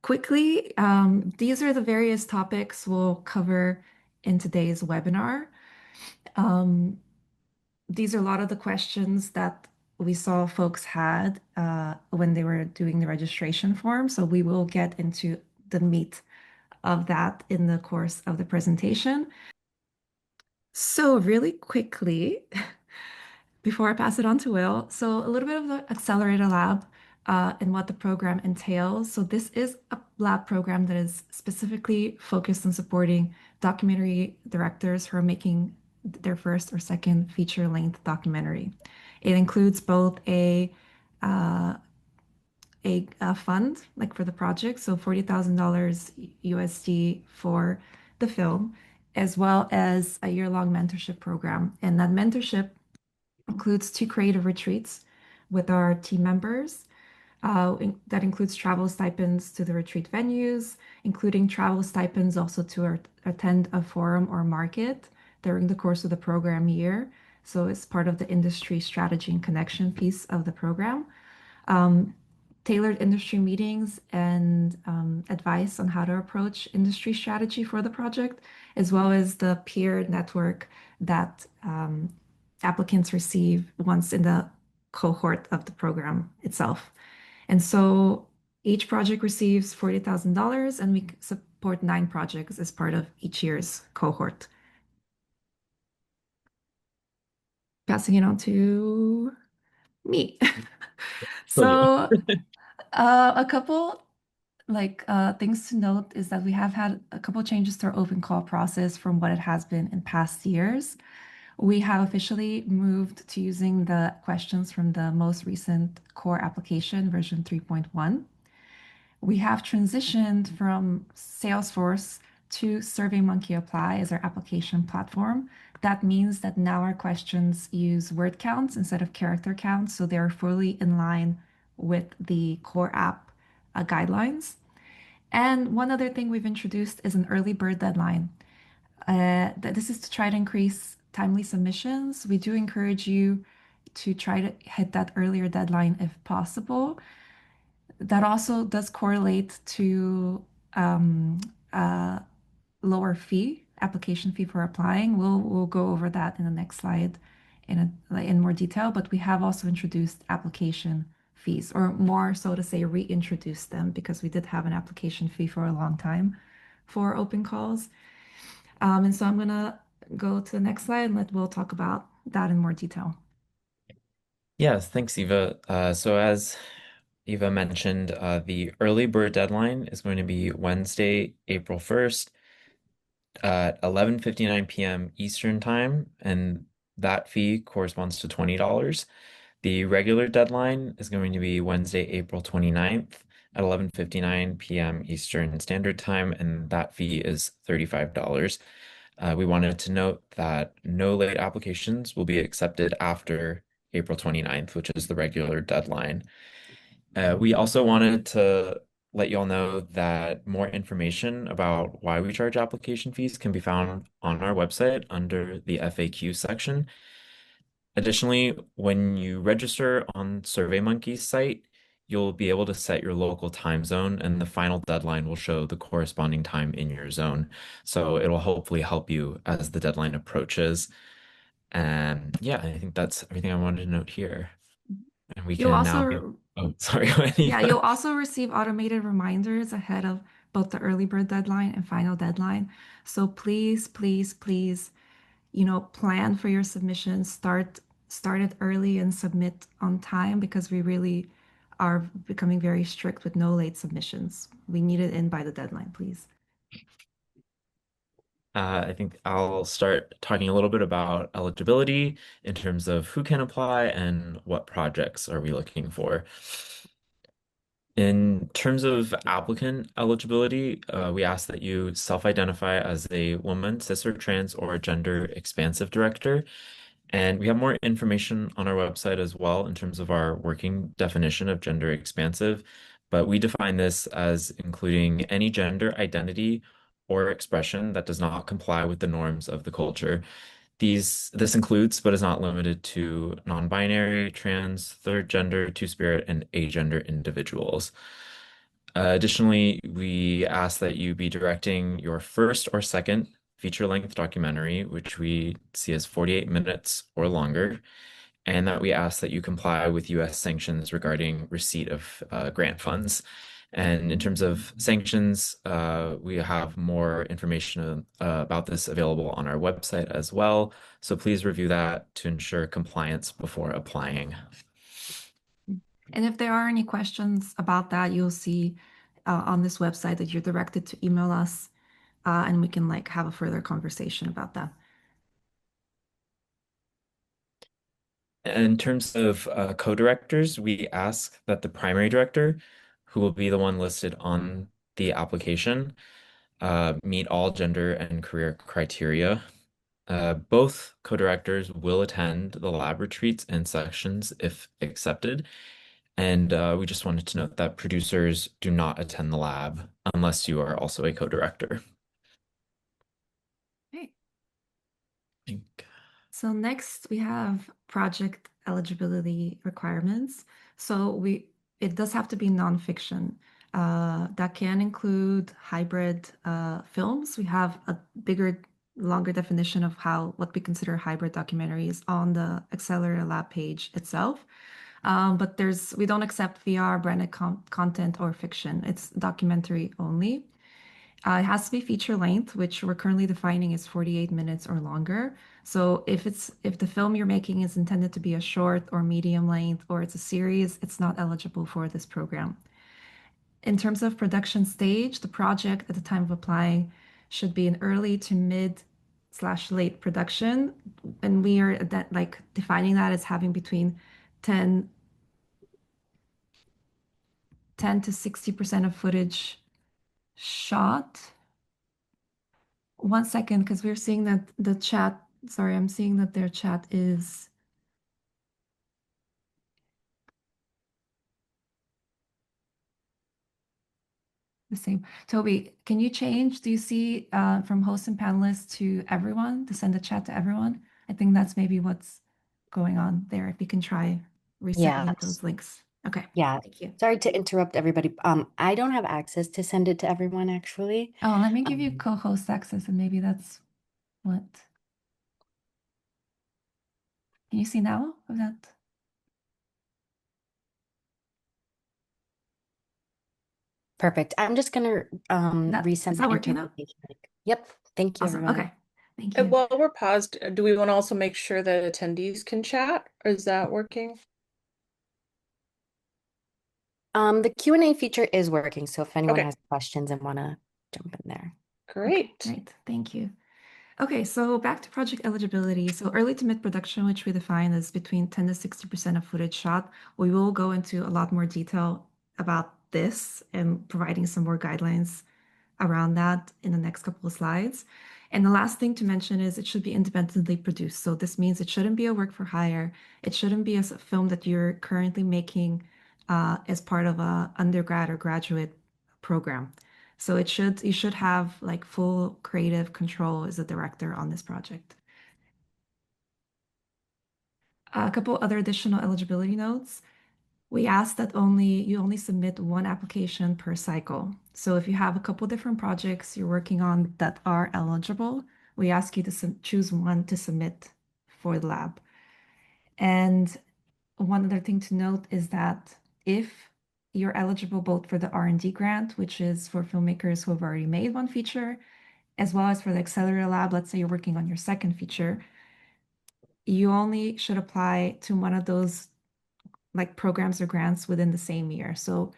quickly, these are the various topics we'll cover in today's webinar. Um, these are a lot of the questions that we saw folks had when they were doing the registration form. So we will get into the meat of that in the course of the presentation. So really quickly, before I pass it on to Will, so a little bit of the Accelerator Lab and what the program entails. So this is a lab program that is specifically focused on supporting documentary directors who are making their first or second feature-length documentary. It includes both uh, a fund like for the project, so $40,000 USD for the film, as well as a year-long mentorship program. And that mentorship includes two creative retreats with our team members. That includes travel stipends to the retreat venues, including travel stipends also to attend a forum or market during the course of the program year. So it's part of the industry strategy and connection piece of the program. Um, Tailored industry meetings and advice on how to approach industry strategy for the project, as well as the peer network that applicants receive once in the cohort of the program itself. And so each project receives $40,000, and we support 9 projects as part of each year's cohort. Passing it on to me. So you. So a couple things to note is that we have had a couple changes to our open call process from what it has been in past years. We have officially moved to using the questions from the most recent core application version 3.1. We have transitioned from Salesforce to SurveyMonkey Apply as our application platform. That means that now our questions use word counts instead of character counts, so they're fully in line with the core app guidelines. And one other thing we've introduced is an early bird deadline. This is to try to increase timely submissions. We do encourage you to try to hit that earlier deadline if possible. That also does correlate to um, a lower fee, application fee for applying. We'll go over that in the next slide in more detail, but we have also introduced application fees, or more so to say, reintroduced them because we did have an application fee for a long time for open calls. And so I'm gonna go to the next slide and let Will talk about that in more detail. Yes, thanks, Eva. So as Eva mentioned, the early bird deadline is going to be Wednesday, April 1st at 11:59 p.m. Eastern Time, and that fee corresponds to $20. The regular deadline is going to be Wednesday, April 29th at 11:59 p.m. Eastern Standard Time, and that fee is $35. We wanted to note that no late applications will be accepted after April 29th, which is the regular deadline. We also wanted to let you all know that more information about why we charge application fees can be found on our website under the FAQ section. Additionally, when you register on SurveyMonkey's site, you'll be able to set your local time zone, and the final deadline will show the corresponding time in your zone. So it'll hopefully help you as the deadline approaches. And yeah, I think that's everything I wanted to note here. And we You'll can now get, also oh, sorry, Yeah, you'll Eva. also receive automated reminders ahead of both the early bird deadline and final deadline. So please, please, please, plan for your submissions. Start it early and submit on time because we really are becoming very strict with no late submissions. We need it in by the deadline, please. I think I'll start talking a little bit about eligibility in terms of who can apply and what projects are we looking for. In terms of applicant eligibility, we ask that you self-identify as a woman, cis or trans, or a gender expansive director. And we have more information on our website as well in terms of our working definition of gender expansive. But we define this as including any gender identity or expression that does not comply with the norms of the culture. This includes, but is not limited to non-binary, trans, third gender, two-spirit, and agender individuals. Additionally, we ask that you be directing your first or second feature-length documentary, which we see as 48 minutes or longer, and that we ask that you comply with U.S. sanctions regarding receipt of grant funds. And in terms of sanctions, we have more information about this available on our website as well. So please review that to ensure compliance before applying. And if there are any questions about that, you'll see on this website that you're directed to email us, and we can like have a further conversation about that. In terms of co-directors, we ask that the primary director, who will be the one listed on the application, meet all gender and career criteria. Both co-directors will attend the lab retreats and sessions if accepted. And we just wanted to note that producers do not attend the lab unless you are also a co-director. Okay. I think. So next we have project eligibility requirements. So it does have to be nonfiction. That can include hybrid films. We have a bigger, longer definition of what we consider hybrid documentaries on the Accelerator Lab page itself. But we don't accept VR, branded content, or fiction. It's documentary only. It has to be feature length, which we're currently defining as 48 minutes or longer. So if the film you're making is intended to be a short or medium length or it's a series, it's not eligible for this program. In terms of production stage, the project at the time of applying should be in early to mid/late production, and we are defining that as having between 10 to 60% of footage shot. One second, because we're seeing that the chat, sorry, I'm seeing that their chat is the same. Toby, can you change? Do you see from host and panelists to everyone, to send the chat to everyone? I think that's maybe what's going on there. If you can try resending Yes. those links. Okay, Yeah. thank you. Sorry to interrupt everybody. I don't have access to send it to everyone actually. Oh, let me give you Um, co-host access and maybe that's what. Can you see now of that? Perfect. I'm just gonna Is resend that the working now? interpretation link. Yep. Thank you, Awesome. everyone. Okay, thank And you. while we're paused, do we want to also make sure that attendees can chat, or is that working? The Q&A feature is working, so if anyone Okay, has questions and wanna jump in there. Okay, great. great. Thank you. Okay, so back to project eligibility. So early to mid production, which we define as between 10 to 60% of footage shot. We will go into a lot more detail about this and providing some more guidelines around that in the next couple of slides. And the last thing to mention is it should be independently produced. So this means it shouldn't be a work for hire. It shouldn't be a film that you're currently making as part of a undergrad or graduate program. So you should have like full creative control as a director on this project. A couple other additional eligibility notes. We ask that you only submit one application per cycle. So if you have a couple different projects you're working on that are eligible, we ask you to choose one to submit for the lab. And one other thing to note is that if you're eligible both for the R&D grant, which is for filmmakers who have already made one feature, as well as for the Accelerator Lab, let's say you're working on your second feature, you only should apply to one of those like programs or grants within the same year. So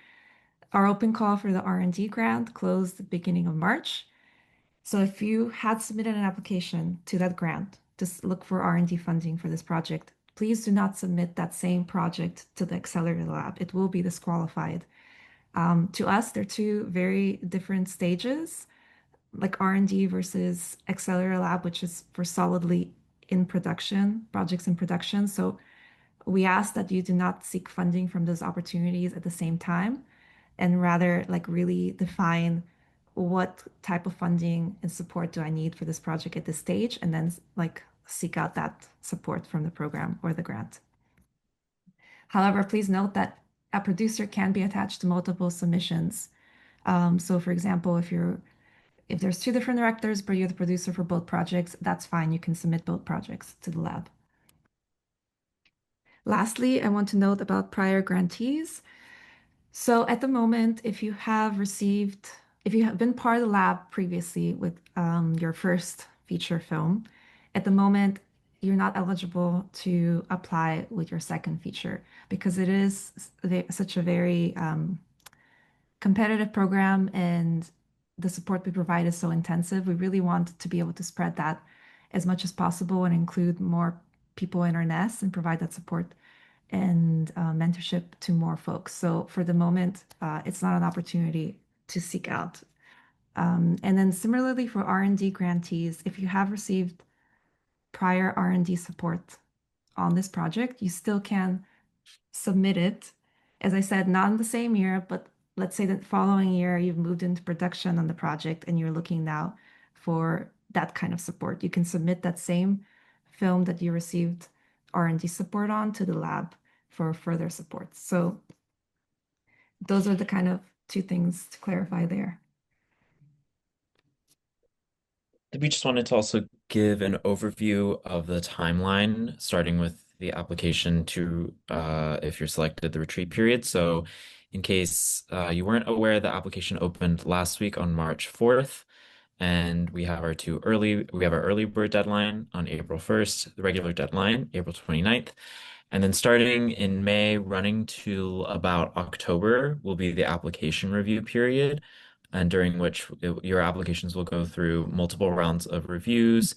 our open call for the R&D grant closed the beginning of March. So if you had submitted an application to that grant to look for R&D funding for this project, please do not submit that same project to the Accelerator Lab. It will be disqualified. To us, they're two very different stages, like R&D versus Accelerator Lab, which is for solidly in production, projects in production. So we ask that you do not seek funding from those opportunities at the same time and rather like really define what type of funding and support do I need for this project at this stage, and then like seek out that support from the program or the grant. However, please note that a producer can be attached to multiple submissions. So for example, if there's two different directors, but you're the producer for both projects, that's fine. You can submit both projects to the lab. Lastly, I want to note about prior grantees. So at the moment, if you have been part of the lab previously with your first feature film, at the moment, you're not eligible to apply with your second feature because it is such a very competitive program and the support we provide is so intensive. We really want to be able to spread that as much as possible and include more people in our nest and provide that support and mentorship to more folks. So for the moment, it's not an opportunity to seek out. And then similarly for R&D grantees, if you have received prior R&D support on this project, you still can submit it. As I said, not in the same year, but let's say that following year you've moved into production on the project and you're looking now for that kind of support. You can submit that same film that you received R&D support on to the lab for further support. So those are the kind of two things to clarify there. We just wanted to also give an overview of the timeline, starting with the application to if you're selected the retreat period. So in case you weren't aware, the application opened last week on March 4th, and we have our early bird deadline on April 1st, the regular deadline, April 29th. And then starting in May, running to about October will be the application review period, and during which your applications will go through multiple rounds of reviews.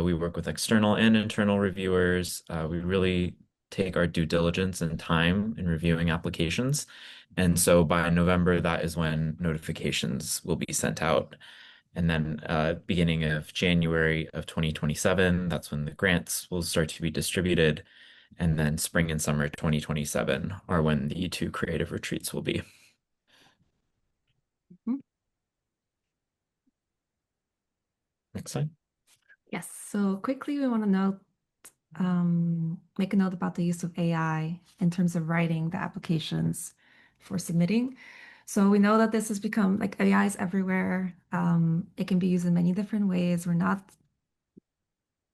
We work with external and internal reviewers. We really take our due diligence and time in reviewing applications. And so by November, that is when notifications will be sent out. And then beginning of January of 2027, that's when the grants will start to be distributed. And then spring and summer 2027 are when the two creative retreats will be. Mhm. Next slide. Yes, so quickly we want to make a note about the use of AI in terms of writing the applications for submitting. So we know that this has become like AI is everywhere. It can be used in many different ways. We're not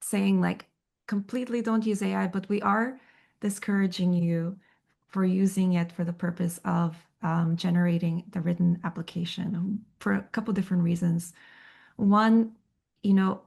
saying like completely don't use AI, but we are discouraging you for using it for the purpose of generating the written application for a couple different reasons. One, you know,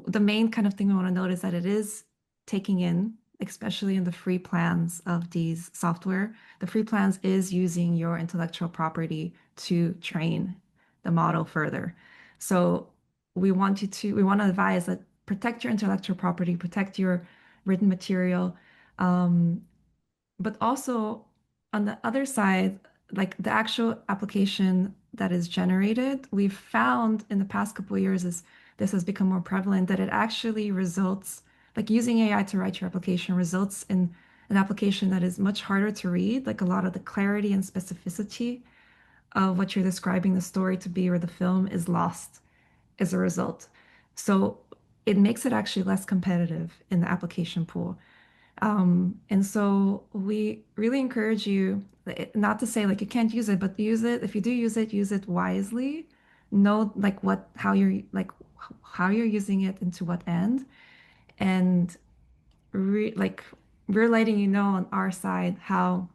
the main kind of thing we want to note is that it is taking in, especially in the free plans of these software, the free plans is using your intellectual property to train the model further. So we want to advise that protect your intellectual property, protect your written material. But also on the other side, like the actual application that is generated, we've found in the past couple of years as this has become more prevalent that it actually results, like using AI to write your application results in an application that is much harder to read, like a lot of the clarity and specificity of what you're describing the story to be or the film is lost as a result. So it makes it actually less competitive in the application pool. And so we really encourage you not to say like you can't use it, but use it. If you do use it wisely. Know like how you're using it and to what end. And like we're letting you know on our side how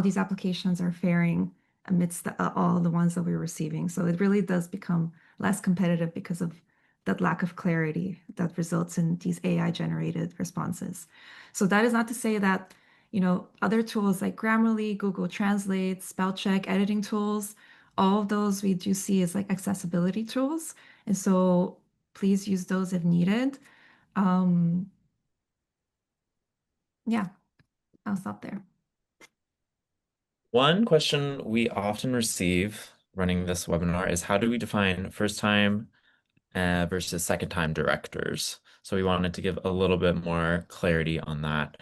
these applications are faring amidst all the ones that we're receiving. So it really does become less competitive because of that lack of clarity that results in these AI generated responses. So that is not to say that, other tools like Grammarly, Google Translate, spell check, editing tools, all of those we do see as like accessibility tools. And so please use those if needed. Um, yeah, I'll stop there. One question we often receive running this webinar is how do we define first time versus second time directors? So we wanted to give a little bit more clarity on that.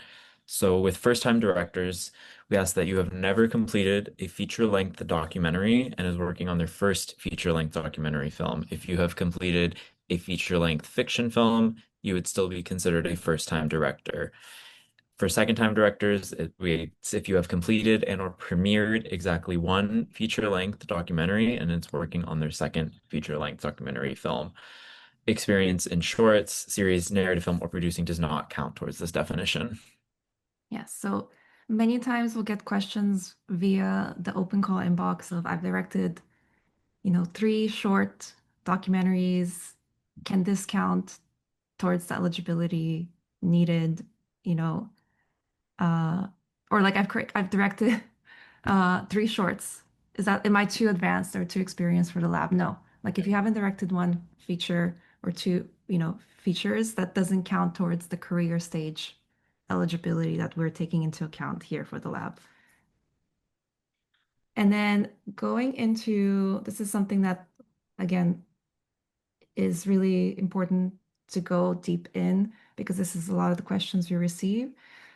So with first time directors, we ask that you have never completed a feature-length documentary and is working on their first feature-length documentary film. If you have completed a feature-length fiction film, you would still be considered a first time director. For second-time directors, if you have completed and or premiered exactly one feature-length documentary and it's working on their second feature-length documentary film. Experience in shorts, series, narrative film, or producing does not count towards this definition. Yes, so many times we'll get questions via the open call inbox of I've directed, 3 short documentaries. Can this count towards the eligibility needed? You know, or like I've directed 3 shorts. Am I too advanced or too experienced for the lab? No. Like if you haven't directed one feature or two, features, that doesn't count towards the career stage eligibility that we're taking into account here for the lab. And then going into, this is something that, again, is really important to go deep in because this is a lot of the questions we receive.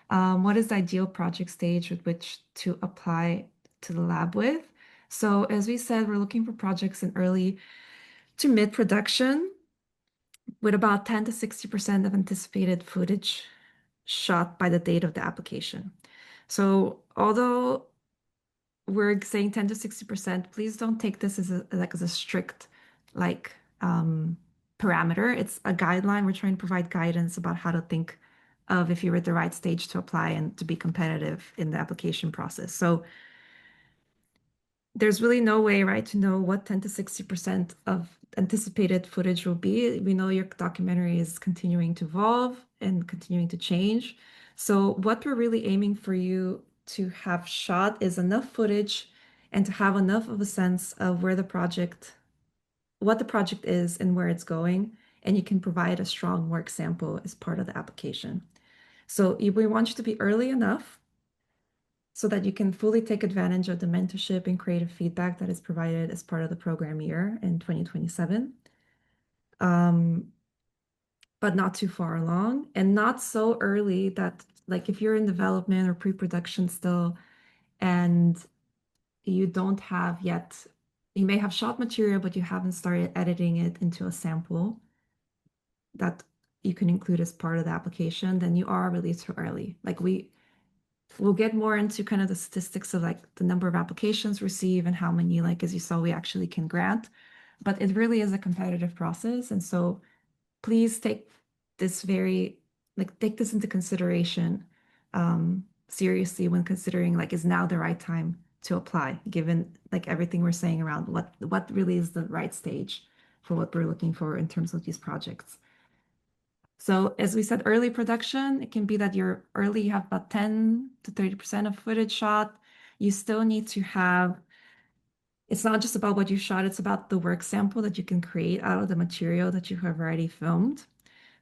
What is the ideal project stage with which to apply to the lab with? So as we said, we're looking for projects in early to mid-production with about 10 to 60% of anticipated footage shot by the date of the application. So although we're saying 10 to 60%, please don't take this as a strict like parameter. It's a guideline. We're trying to provide guidance about how to think of if you're at the right stage to apply and to be competitive in the application process. So there's really no way, right, to know what 10 to 60% of anticipated footage will be. We know your documentary is continuing to evolve and continuing to change. So what we're really aiming for you to have shot is enough footage and to have enough of a sense of what the project is and where it's going. And you can provide a strong work sample as part of the application. So we want you to be early enough so that you can fully take advantage of the mentorship and creative feedback that is provided as part of the program year in 2027. But not too far along and not so early that like if you're in development or pre-production still and you don't have yet, you may have shot material, but you haven't started editing it into a sample that you can include as part of the application, then you are really too early. Like we'll get more into kind of the statistics of like the number of applications received and how many, like as you saw, we actually can grant. But it really is a competitive process. And so please take this take this into consideration seriously when considering like is now the right time to apply, given like everything we're saying around what really is the right stage for what we're looking for in terms of these projects. So as we said, early production, it can be that you're early, you have about 10 to 30% of footage shot. You still need to have, it's not just about what you shot, it's about the work sample that you can create out of the material that you have already filmed.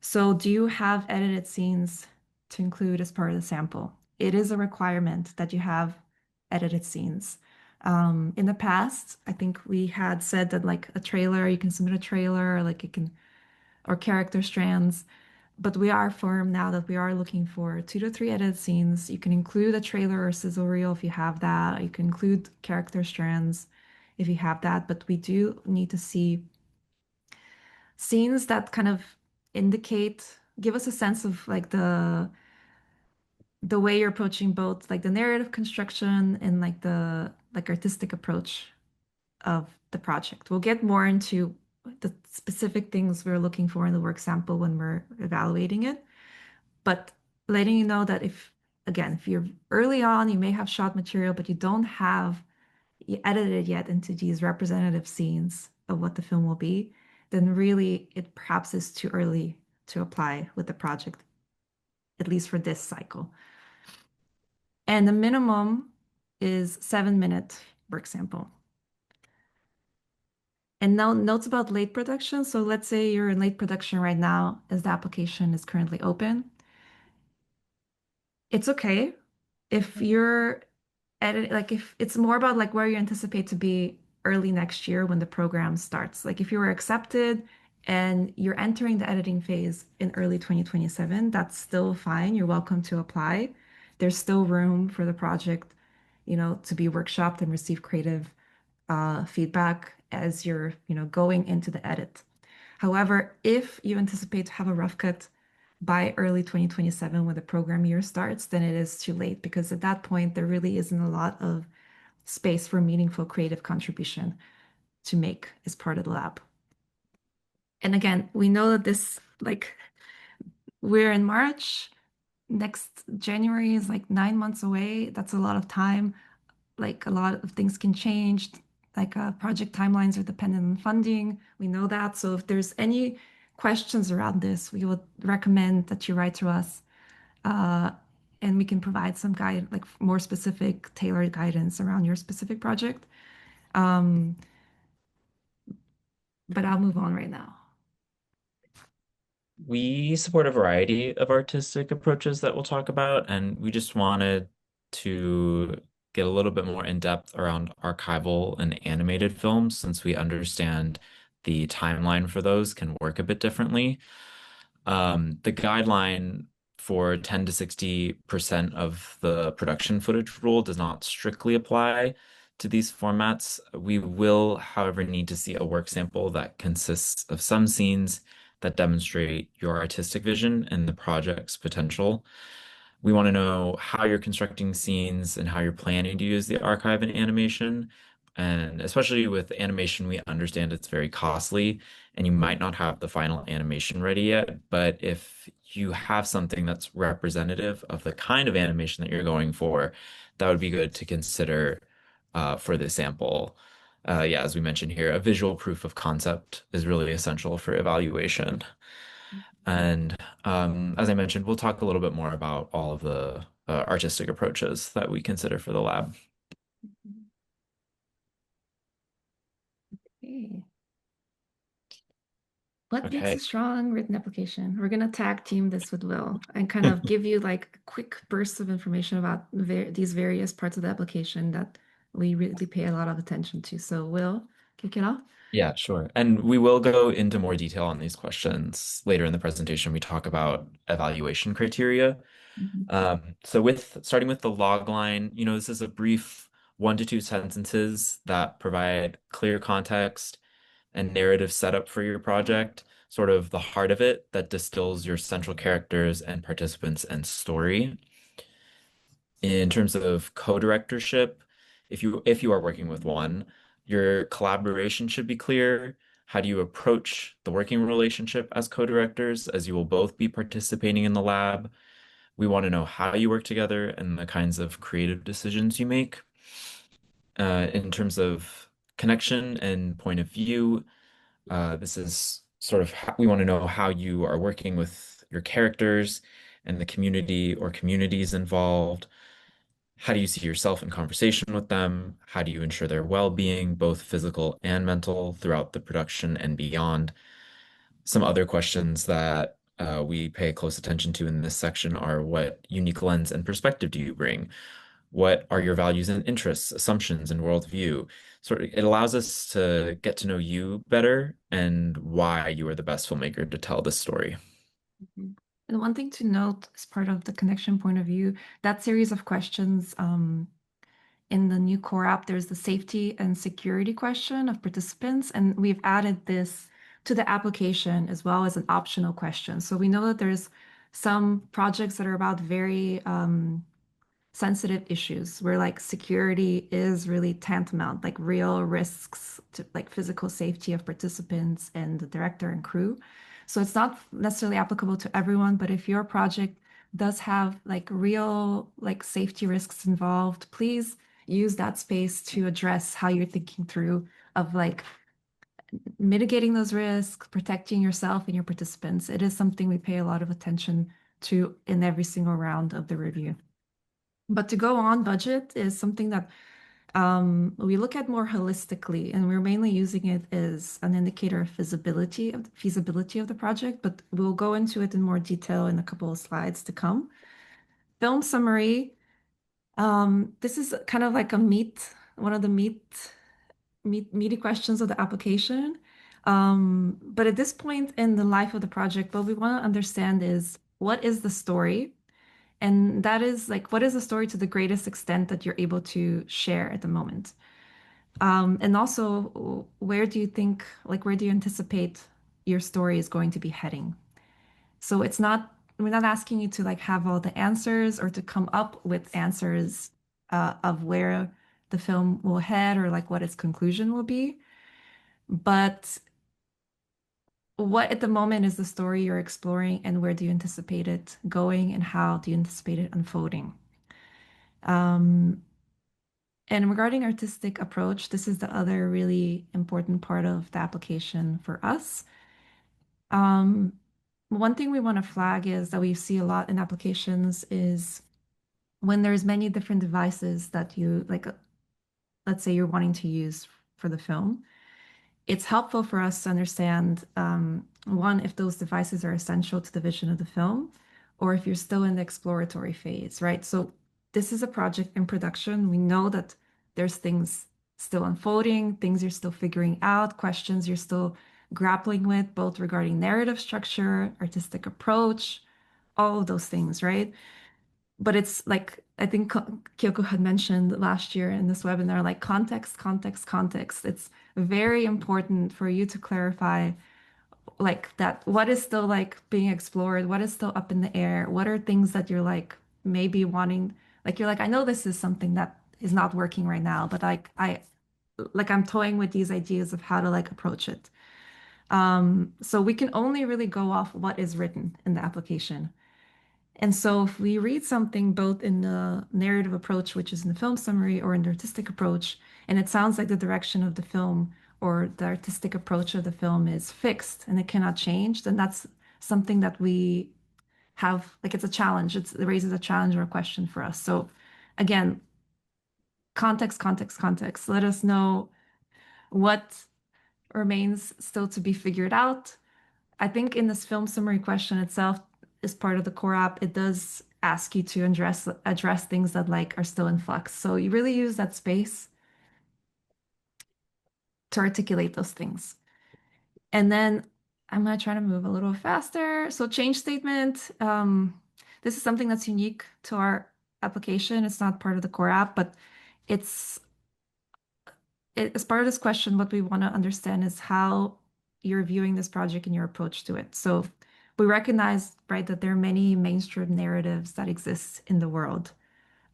So do you have edited scenes to include as part of the sample? It is a requirement that you have edited scenes. In the past, I think we had said that like a trailer, you can submit a trailer, or character strands. But we are firm now that we are looking for 2 to 3 edited scenes. You can include a trailer or sizzle reel if you have that. You can include character strands if you have that. But we do need to see scenes that kind of give us a sense of like the way you're approaching both like the narrative construction and like the artistic approach of the project. We'll get more into the specific things we're looking for in the work sample when we're evaluating it. But letting you know that if you're early on, you may have shot material, but you don't have edited yet into these representative scenes of what the film will be, then really it perhaps is too early to apply with the project, at least for this cycle. And the minimum is 7-minute work sample. And now notes about late production. So let's say you're in late production right now as the application is currently open. It's okay if you're like if it's more about like where you anticipate to be early next year when the program starts. Like if you were accepted and you're entering the editing phase in early 2027, that's still fine. You're welcome to apply. There's still room for the project, to be workshopped and receive creative feedback as you're, going into the edit. However, if you anticipate to have a rough cut by early 2027 when the program year starts, then it is too late because at that point there really isn't a lot of space for meaningful creative contribution to make as part of the lab. And again, we know that this, like, we're in March, next January is like 9 months away. That's a lot of time. Like, a lot of things can change. Like, project timelines are dependent on funding. We know that. So if there's any questions around this, we would recommend that you write to us, uh, and we can provide some guide, like more specific, tailored guidance around your specific project. Um, but I'll move on right now. We support a variety of artistic approaches that we'll talk about, and we just wanted to get a little bit more in depth around archival and animated films since we understand the timeline for those can work a bit differently. The guideline for 10 to 60% of the production footage rule does not strictly apply to these formats. We will, however, need to see a work sample that consists of some scenes that demonstrate your artistic vision and the project's potential. We want to know how you're constructing scenes and how you're planning to use the archive and animation. And especially with animation, we understand it's very costly and you might not have the final animation ready yet. But if you have something that's representative of the kind of animation that you're going for, that would be good to consider for this sample. Yeah, as we mentioned here, a visual proof of concept is really essential for evaluation. And as I mentioned, we'll talk a little bit more about all of the artistic approaches that we consider for the lab. Okay. What makes a Okay. strong written application? We're going to tag team this with Will and kind of give you like a quick burst of information about these various parts of the application that we really pay a lot of attention to. So Will, kick it off. Yeah, sure. And we will go into more detail on these questions later in the presentation. We talk about evaluation criteria. Mhm. So starting with the log line, this is a brief 1 to 2 sentences that provide clear context and narrative setup for your project, sort of the heart of it that distills your central characters and participants and story. In terms of co-directorship, if you are working with one, your collaboration should be clear. How do you approach the working relationship as co-directors, as you will both be participating in the lab? We want to know how you work together and the kinds of creative decisions you make. In terms of connection and point of view, this is sort of how we want to know how you are working with your characters and the community or communities involved. How do you see yourself in conversation with them? How do you ensure their well-being, both physical and mental, throughout the production and beyond? Some other questions that we pay close attention to in this section are what unique lens and perspective do you bring? What are your values and interests, assumptions, and worldview? Sort of, it allows us to get to know you better and why you are the best filmmaker to tell this story. Mhm. And one thing to note as part of the connection point of view, that series of questions, in the new core app, there's the safety and security question of participants, and we've added this to the application as well as an optional question. So we know that there's some projects that are about very sensitive issues where like security is really tantamount, like real risks to like physical safety of participants and the director and crew. So it's not necessarily applicable to everyone, but if your project does have like real like safety risks involved, please use that space to address how you're thinking through of like mitigating those risks, protecting yourself and your participants. It is something we pay a lot of attention to in every single round of the review. But to go on budget is something that we look at more holistically, and we're mainly using it as an indicator of feasibility of the project, but we'll go into it in more detail in a couple of slides to come. Film summary. This is kind of like one of the meaty questions of the application. But at this point in the life of the project, what we want to understand is what is the story? And that is like, what is the story to the greatest extent that you're able to share at the moment? And also, where do you think, like, where do you anticipate your story is going to be heading? So it's not not asking you to like have all the answers or to come up with answers of where the film will head or like what its conclusion will be. But what at the moment is the story you're exploring and where do you anticipate it going and how do you anticipate it unfolding? Um, and regarding artistic approach, this is the other really important part of the application for us. Um, One thing we want to flag is that we see a lot in applications is when there's many different devices that you like, let's say you're wanting to use for the film, it's helpful for us to understand one, if those devices are essential to the vision of the film, or if you're still in the exploratory phase, right? So this is a project in production. We know that there's things still unfolding, things you're still figuring out, questions you're still grappling with, both regarding narrative structure, artistic approach, all of those things, right? But it's like, I think Kyoko had mentioned last year in this webinar, like context, context, context. It's very important for you to clarify like that, what is still like being explored, what is still up in the air, what are things that you're like maybe wanting, like you're like, I know this is something that is not working right now, but I'm toying with these ideas of how to like approach it. So we can only really go off what is written in the application. And so if we read something both in the narrative approach, which is in the film summary, or in the artistic approach, and it sounds like the direction of the film or the artistic approach of the film is fixed and it cannot change, then that's something that we have, like it's a challenge. It raises a challenge or a question for us. So again, context, context, context. Let us know what remains still to be figured out. I think in this film summary question itself is part of the core app. It does ask you to address things that like are still in flux. So you really use that space to articulate those things. And then I'm gonna try to move a little faster. So change statement. This is something that's unique to our application. It's not part of the core app, but it's as part of this question, what we want to understand is how you're viewing this project and your approach to it. So we recognize, right, that there are many mainstream narratives that exist in the world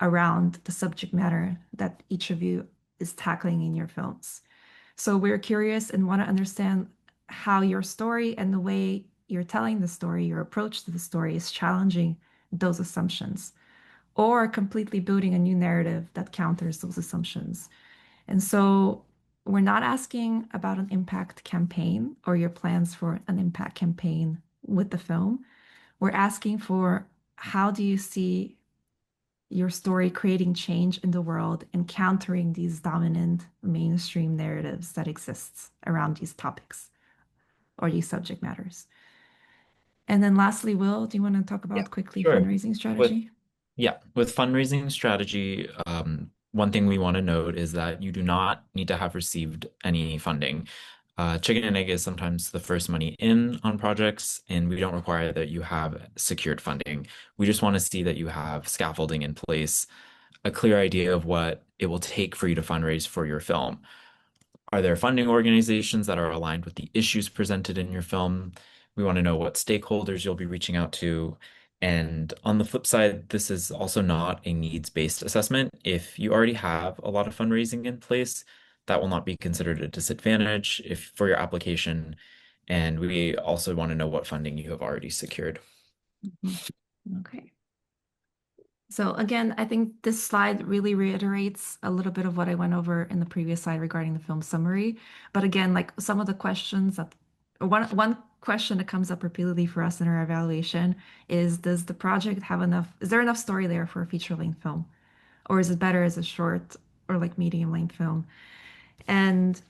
around the subject matter that each of you is tackling in your films. So we're curious and want to understand how your story and the way you're telling the story, your approach to the story is challenging those assumptions or completely building a new narrative that counters those assumptions. And so we're not asking about an impact campaign or your plans for an impact campaign with the film. We're asking for how do you see your story creating change in the world and countering these dominant mainstream narratives that exists around these topics or these subject matters. And then lastly, Will, do you want to talk Yeah, about quickly sure. fundraising strategy? With fundraising strategy, one thing we want to note is that you do not need to have received any funding. Chicken and egg is sometimes the first money in on projects, and we don't require that you have secured funding. We just want to see that you have scaffolding in place, a clear idea of what it will take for you to fundraise for your film. Are there funding organizations that are aligned with the issues presented in your film? We want to know what stakeholders you'll be reaching out to. And on the flip side, this is also not a needs-based assessment. If you already have a lot of fundraising in place, that will not be considered a disadvantage if for your application. And we also want to know what funding you have already secured. Okay. So again, I think this slide really reiterates a little bit of what I went over in the previous slide regarding the film summary. But again, like some of the questions that one question that comes up repeatedly for us in our evaluation is, does the project have enough, is there enough story there for a feature-length film? Or is it better as a short or like medium-length film? And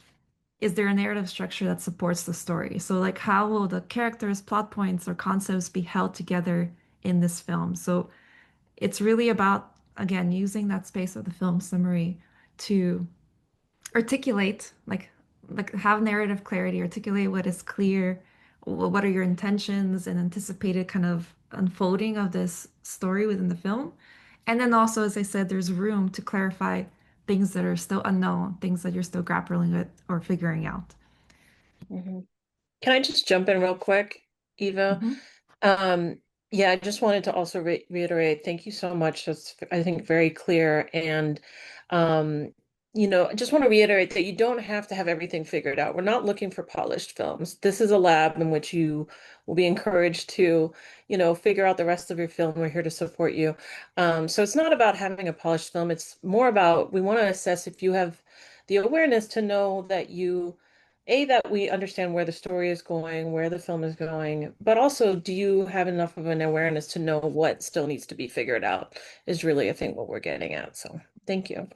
is there a narrative structure that supports the story? So like how will the characters, plot points, or concepts be held together in this film? So it's really about, again, using that space of the film summary to articulate, like have narrative clarity, articulate what is clear, what are your intentions and anticipated kind of unfolding of this story within the film. And then also, as I said, there's room to clarify things that are still unknown, things that you're still grappling with or figuring out. Mhm. Can I just jump in real quick, Eva? Mhm. Yeah, I just wanted to also reiterate, thank you so much. That's, I think, very clear. And, um, I just want to reiterate that you don't have to have everything figured out. We're not looking for polished films. This is a lab in which you will be encouraged to, figure out the rest of your film. We're here to support you. So it's not about having a polished film. It's more about we want to assess if you have the awareness to know that that we understand where the story is going, where the film is going, but also, do you have enough of an awareness to know what still needs to be figured out is really, I think, what we're getting at. So thank you.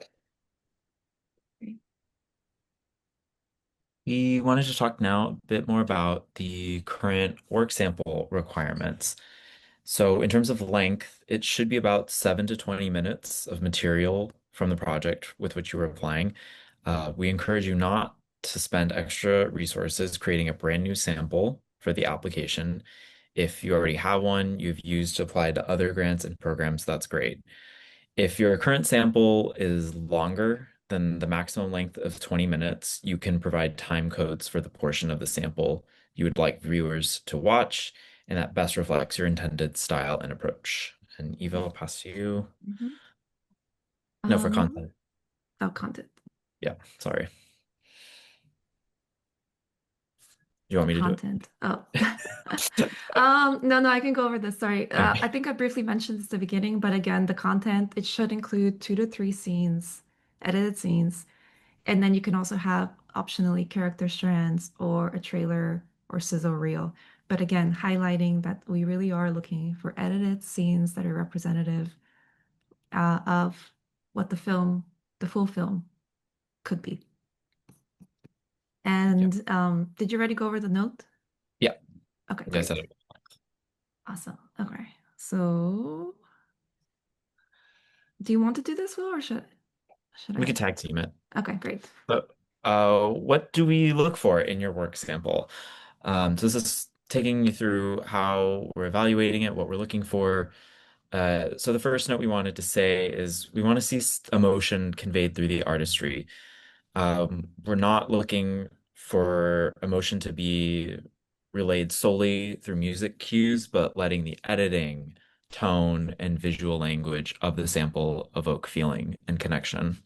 We wanted to talk now a bit more about the current work sample requirements. So in terms of length, it should be about 7 to 20 minutes of material from the project with which you are applying. We encourage you not to spend extra resources creating a brand new sample for the application. If you already have one you've used to apply to other grants and programs, that's great. If your current sample is longer than the maximum length of 20 minutes, you can provide time codes for the portion of the sample you would like viewers to watch, and that best reflects your intended style and approach. And Eva, I'll pass to you. Mhm. No, for content. Oh, content. Yeah, sorry. You want me to do it? Content. Oh. No, I can go over this. Sorry. I think I briefly mentioned this at the beginning, but again, the content, it should include 2 to 3 scenes, edited scenes. And then you can also have optionally character strands or a trailer or sizzle reel. But again, highlighting that we really are looking for edited scenes that are representative of what the full film could be. Yeah. And did you already go over the note? Yeah. Okay, I great. said it. Awesome. Okay. So do you want to do this, Will, or should We I? could tag team it. Okay, great. But what do we look for in your work sample? So this is taking you through how we're evaluating it, what we're looking for. So the first note we wanted to say is we want to see emotion conveyed through the artistry. We're not looking for emotion to be relayed solely through music cues, but letting the editing, tone, and visual language of the sample evoke feeling and connection.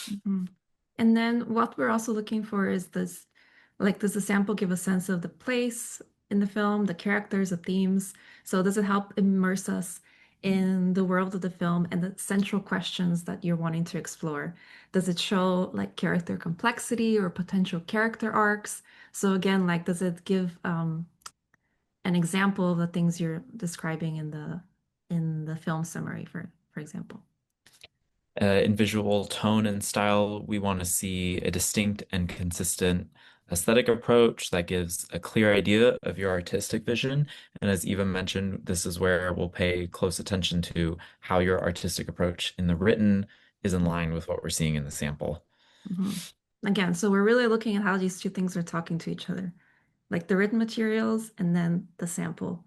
Mhm. And then what we're also looking for is this, like, does the sample give a sense of the place in the film, the characters, the themes? So does it help immerse us in the world of the film and the central questions that you're wanting to explore? Does it show like character complexity or potential character arcs? So again, like, does it give an example of the things you're describing in the film summary, for example? In visual tone and style, we want to see a distinct and consistent aesthetic approach that gives a clear idea of your artistic vision. And as Eva mentioned, this is where we'll pay close attention to how your artistic approach in the written is in line with what we're seeing in the sample. Mhm. Again, so we're really looking at how these two things are talking to each other, like the written materials and then the sample.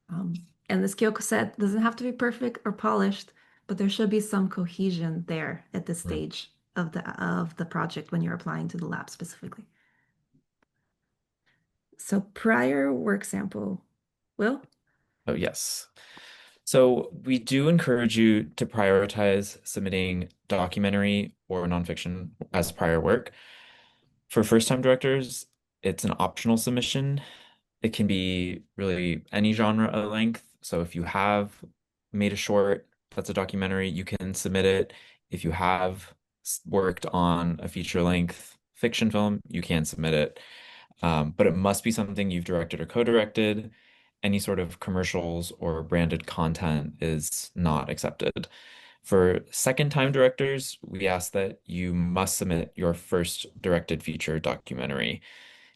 And this Kyoko said doesn't have to be perfect or polished, but there should be some cohesion there at this Mm. stage of the project when you're applying to the lab specifically. So prior work sample, Will? Oh, yes. So we do encourage you to prioritize submitting documentary or nonfiction as prior work. For first-time directors, it's an optional submission. It can be really any genre of length. So if you have made a short that's a documentary, you can submit it. If you have worked on a feature-length fiction film, you can submit it. But it must be something you've directed or co-directed. Any sort of commercials or branded content is not accepted. For second-time directors, we ask that you must submit your first directed feature documentary.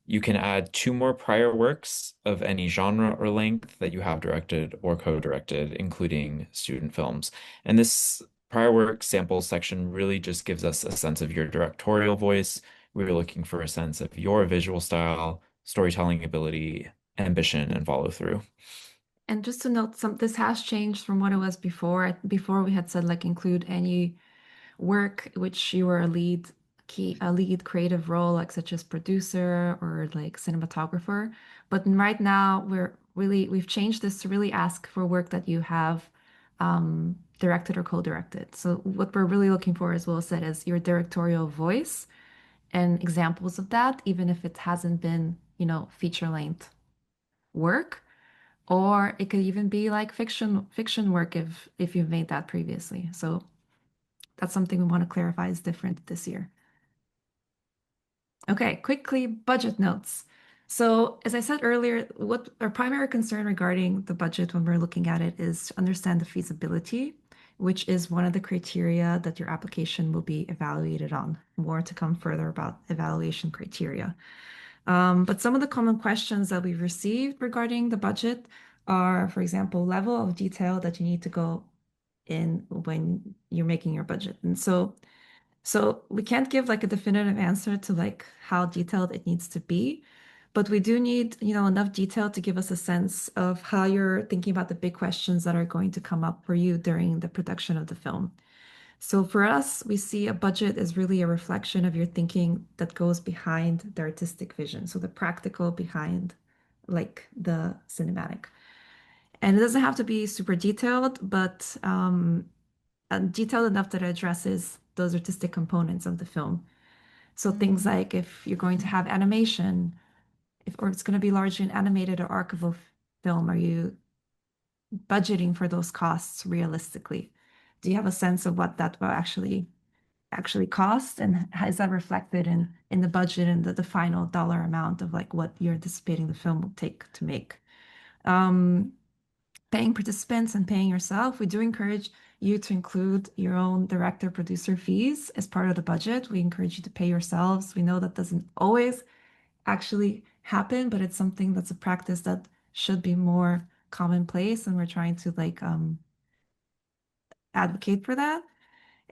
You can add 2 more prior works of any genre or length that you have directed or co-directed, including student films. And this prior work samples section really just gives us a sense of your directorial voice. We're looking for a sense of your visual style, storytelling ability, ambition, and follow through. And just to note, this has changed from what it was before. Before we had said like include any work which you were a lead creative role, like such as producer or like cinematographer. But right now we've changed this to really ask for work that you have directed or co-directed. So what we're really looking for, as Will said, is your directorial voice and examples of that, even if it hasn't been, feature length work, or it could even be like fiction work if you've made that previously. So that's something we want to clarify is different this year. Okay, quickly, budget notes. So as I said earlier, what our primary concern regarding the budget when we're looking at it is to understand the feasibility, which is one of the criteria that your application will be evaluated on. More to come further about evaluation criteria. But some of the common questions that we've received regarding the budget are, for example, level of detail that you need to go in when you're making your budget. And so we can't give like a definitive answer to like how detailed it needs to be, but we do need, enough detail to give us a sense of how you're thinking about the big questions that are going to come up for you during the production of the film. So for us, we see a budget as really a reflection of your thinking that goes behind the artistic vision. So the practical behind like the cinematic. And it doesn't have to be super detailed, but detailed enough that it addresses those artistic components of the film. So things like if you're going to have animation, or it's going to be largely an animated or archival film, are you budgeting for those costs realistically? Do you have a sense of what that will actually cost, and is that reflected in the budget and the final dollar amount of like what you're anticipating the film will take to make? Paying participants and paying yourself, we do encourage you to include your own director producer fees as part of the budget. We encourage you to pay yourselves. We know that doesn't always actually happen, but it's something that's a practice that should be more commonplace, and we're trying to like advocate for that.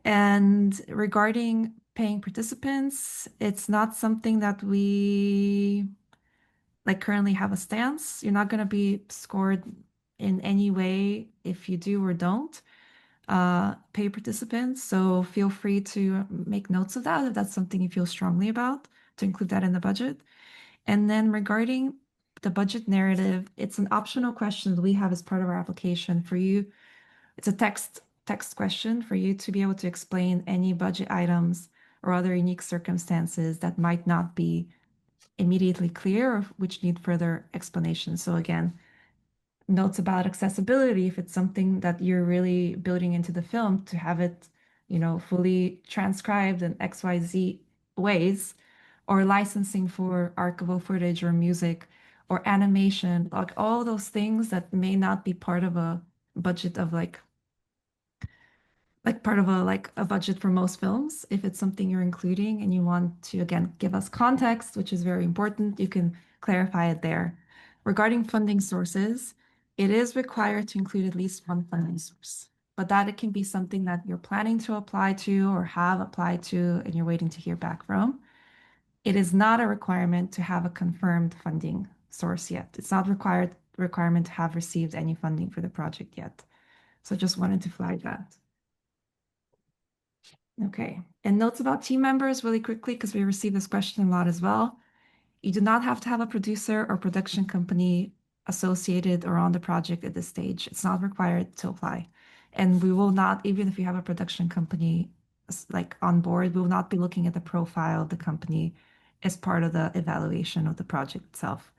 And regarding paying participants, it's not something that we like currently have a stance. You're not going to be scored in any way if you do or don't pay participants. So feel free to make notes of that if that's something you feel strongly about, to include that in the budget. And then regarding the budget narrative, it's an optional question that we have as part of our application for you. It's a text question for you to be able to explain any budget items or other unique circumstances that might not be immediately clear or which need further explanation. So again, notes about accessibility, if it's something that you're really building into the film to have it, fully transcribed in XYZ ways, or licensing for archival footage or music or animation, like all those things that may not be part of a budget of like part of a budget for most films. If it's something you're including and you want to again give us context, which is very important, you can clarify it there. Regarding funding sources, it is required to include at least one funding source, but that it can be something that you're planning to apply to or have applied to and you're waiting to hear back from. It is not a requirement to have a confirmed funding source yet. It's not requirement to have received any funding for the project yet. So just wanted to flag that. Okay, and notes about team members really quickly, because we receive this question a lot as well. You do not have to have a producer or production company associated or on the project at this stage. It's not required to apply. And we will not, even if you have a production company like on board, we will not be looking at the profile of the company as part of the evaluation of the project itself.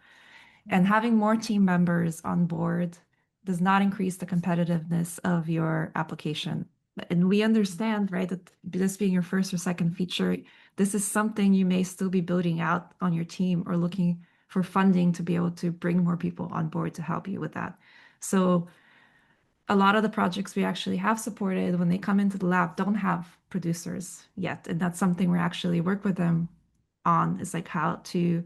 And having more team members on board does not increase the competitiveness of your application. And we understand, right, that this being your first or second feature, this is something you may still be building out on your team or looking for funding to be able to bring more people on board to help you with that. So a lot of the projects we actually have supported when they come into the lab don't have producers yet. And that's something we're actually work with them on, is like how to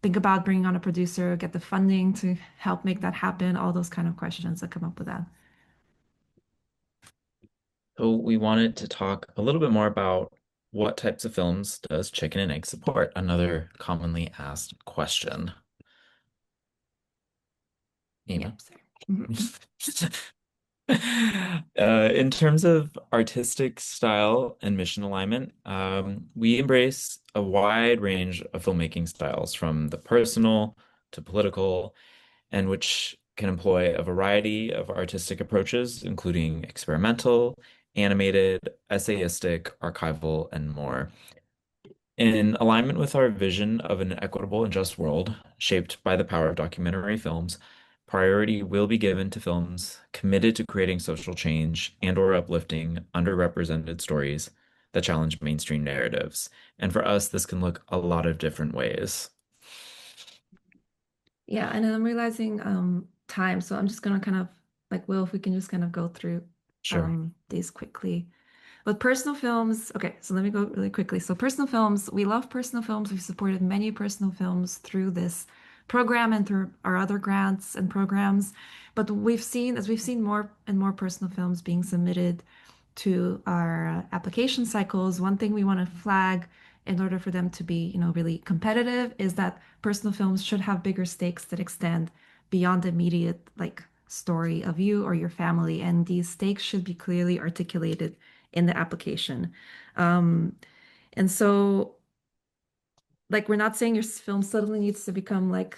think about bringing on a producer, get the funding to help make that happen, all those kind of questions that come up with that. So we wanted to talk a little bit more about what types of films does chicken and egg support? Another commonly asked question. Amy? Yep, sorry. In terms of artistic style and mission alignment, we embrace a wide range of filmmaking styles, from the personal to political and which can employ a variety of artistic approaches, including experimental, animated, essayistic, archival, and more. In alignment with our vision of an equitable and just world, shaped by the power of documentary films, priority will be given to films committed to creating social change and/or uplifting underrepresented stories that challenge mainstream narratives. And for us, this can look a lot of different ways. Yeah, and I'm realizing time, so I'm just gonna kind of like Will, if we can just kind of go through Sure. these quickly. But personal films, okay, so let me go really quickly. So personal films, we love personal films. We've supported many personal films through this program and through our other grants and programs. But as we've seen more and more personal films being submitted to our application cycles, one thing we want to flag in order for them to be, really competitive is that personal films should have bigger stakes that extend beyond the immediate like story of you or your family, and these stakes should be clearly articulated in the application. Um, and so like we're not saying your film suddenly needs to become like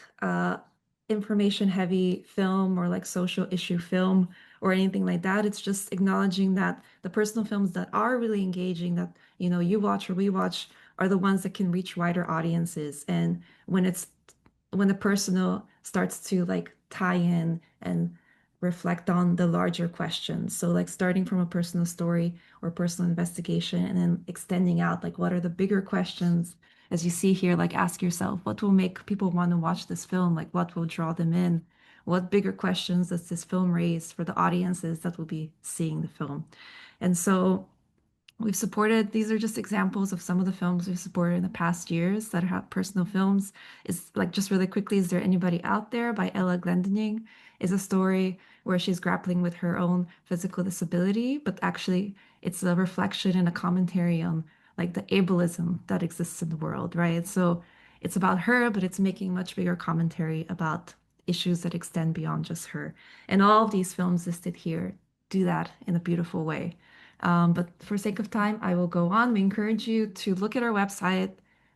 information heavy film or like social issue film or anything like that. It's just acknowledging that the personal films that are really engaging that you watch or we watch are the ones that can reach wider audiences. And when the personal starts to like tie in and reflect on the larger questions. So like starting from a personal story or personal investigation and then extending out like what are the bigger questions as you see here, like ask yourself, what will make people want to watch this film? Like what will draw them in? What bigger questions does this film raise for the audiences that will be seeing the film? And so we've supported, these are just examples of some of the films we've supported in the past years that have personal films. Is like just really quickly, Is There Anybody Out There by Ella Glendening is a story where she's grappling with her own physical disability, but actually it's a reflection and a commentary on like the ableism that exists in the world, right? So it's about her, but it's making much bigger commentary about issues that extend beyond just her. And all of these films listed here do that in a beautiful way. But for sake of time, I will go on. We encourage you to look at our website.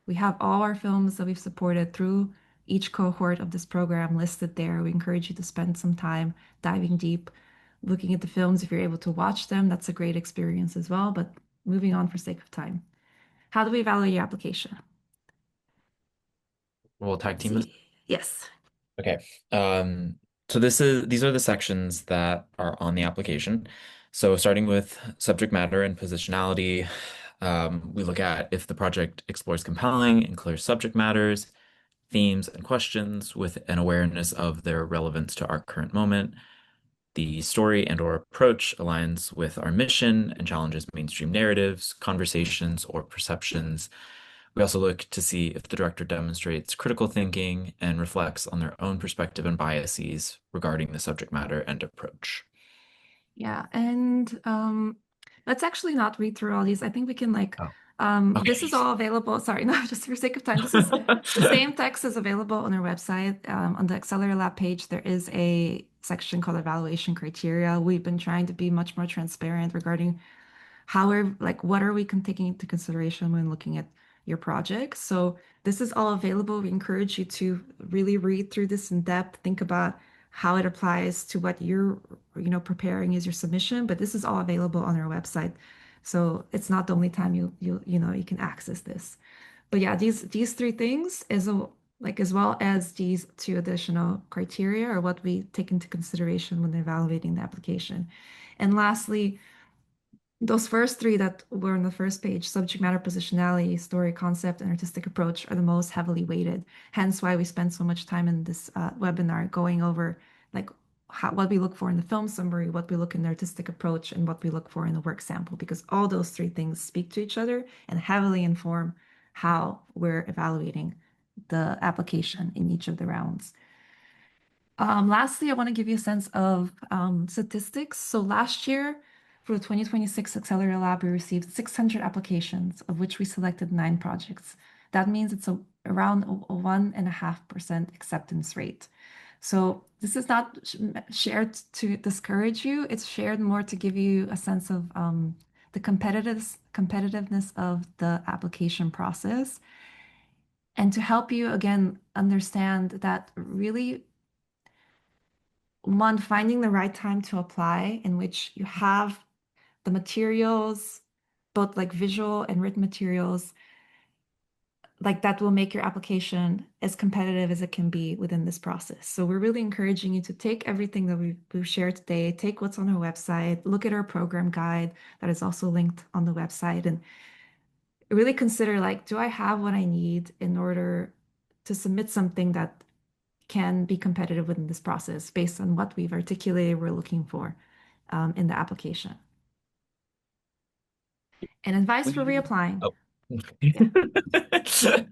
We have all our films that we've supported through each cohort of this program listed there. We encourage you to spend some time diving deep, looking at the films. If you're able to watch them, that's a great experience as well. But moving on for sake of time. How do we evaluate your application? We'll tag Let's team this. see. Yes. Okay. So these are the sections that are on the application. So starting with subject matter and positionality, we look at if the project explores compelling and clear subject matters, themes, and questions with an awareness of their relevance to our current moment. The story and/or approach aligns with our mission and challenges mainstream narratives, conversations, or perceptions. We also look to see if the director demonstrates critical thinking and reflects on their own perspective and biases regarding the subject matter and approach. Yeah, and let's actually not read through all these. I think we can like Oh, this is okay. all available. Sorry, no, just for sake of time. This is the same text is available on our website. On the Accelerator Lab page, there is a section called evaluation criteria. We've been trying to be much more transparent regarding what are we taking into consideration when looking at your project. So this is all available. We encourage you to really read through this in depth, think about how it applies to what you're, preparing as your submission, but this is all available on our website. So it's not the only time you can access this. But yeah, these three things as well as these two additional criteria are what we take into consideration when evaluating the application. And lastly, those first three that were on the first page, subject matter, positionality, story, concept, and artistic approach, are the most heavily weighted. Hence why we spend so much time in this webinar going over like what we look for in the film summary, what we look in the artistic approach, and what we look for in the work sample, because all those three things speak to each other and heavily inform how we're evaluating the application in each of the rounds. Lastly, I want to give you a sense of statistics. So last year, for the 2026 Accelerator Lab, we received 600 applications, of which we selected 9 projects. That means it's around a 1.5% acceptance rate. So this is not shared to discourage you. It's shared more to give you a sense of the competitiveness of the application process and to help you, again, understand that really one, finding the right time to apply in which you have the materials, both like visual and written materials, like that will make your application as competitive as it can be within this process. So we're really encouraging you to take everything that we've shared today, take what's on our website, look at our program guide that is also linked on the website, and really consider like, do I have what I need in order to submit something that can be competitive within this process based on what we've articulated we're looking for in the application. And advice for We, reapplying. oh. Yeah.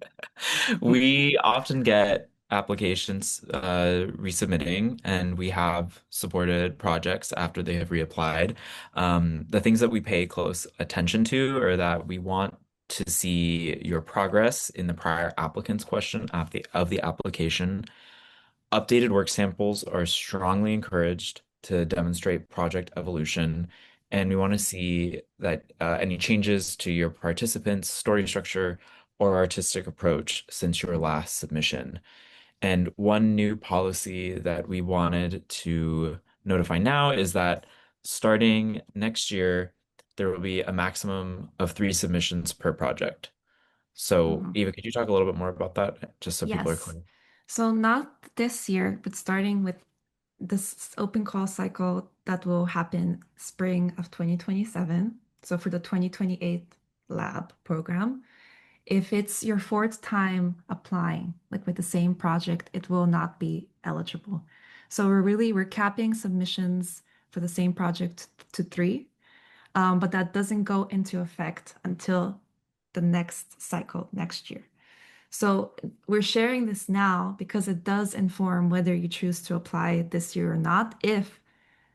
We often get applications resubmitting, and we have supported projects after they have reapplied. The things that we pay close attention to are that we want to see your progress in the prior applicants question of the application. Updated work samples are strongly encouraged to demonstrate project evolution, and we want to see that any changes to your participants' story structure or artistic approach since your last submission. And one new policy that we wanted to notify now is that starting next year, there will be a maximum of 3 submissions per project. So, Mhm. Eva, could you talk a little bit more about that, just so people are Yes. clear? So not this year, but starting with this open call cycle that will happen spring of 2027. So for the 2028 lab program, if it's your fourth time applying, like with the same project, it will not be eligible. So we're capping submissions for the same project to 3, but that doesn't go into effect until the next cycle next year. So we're sharing this now because it does inform whether you choose to apply this year or not, if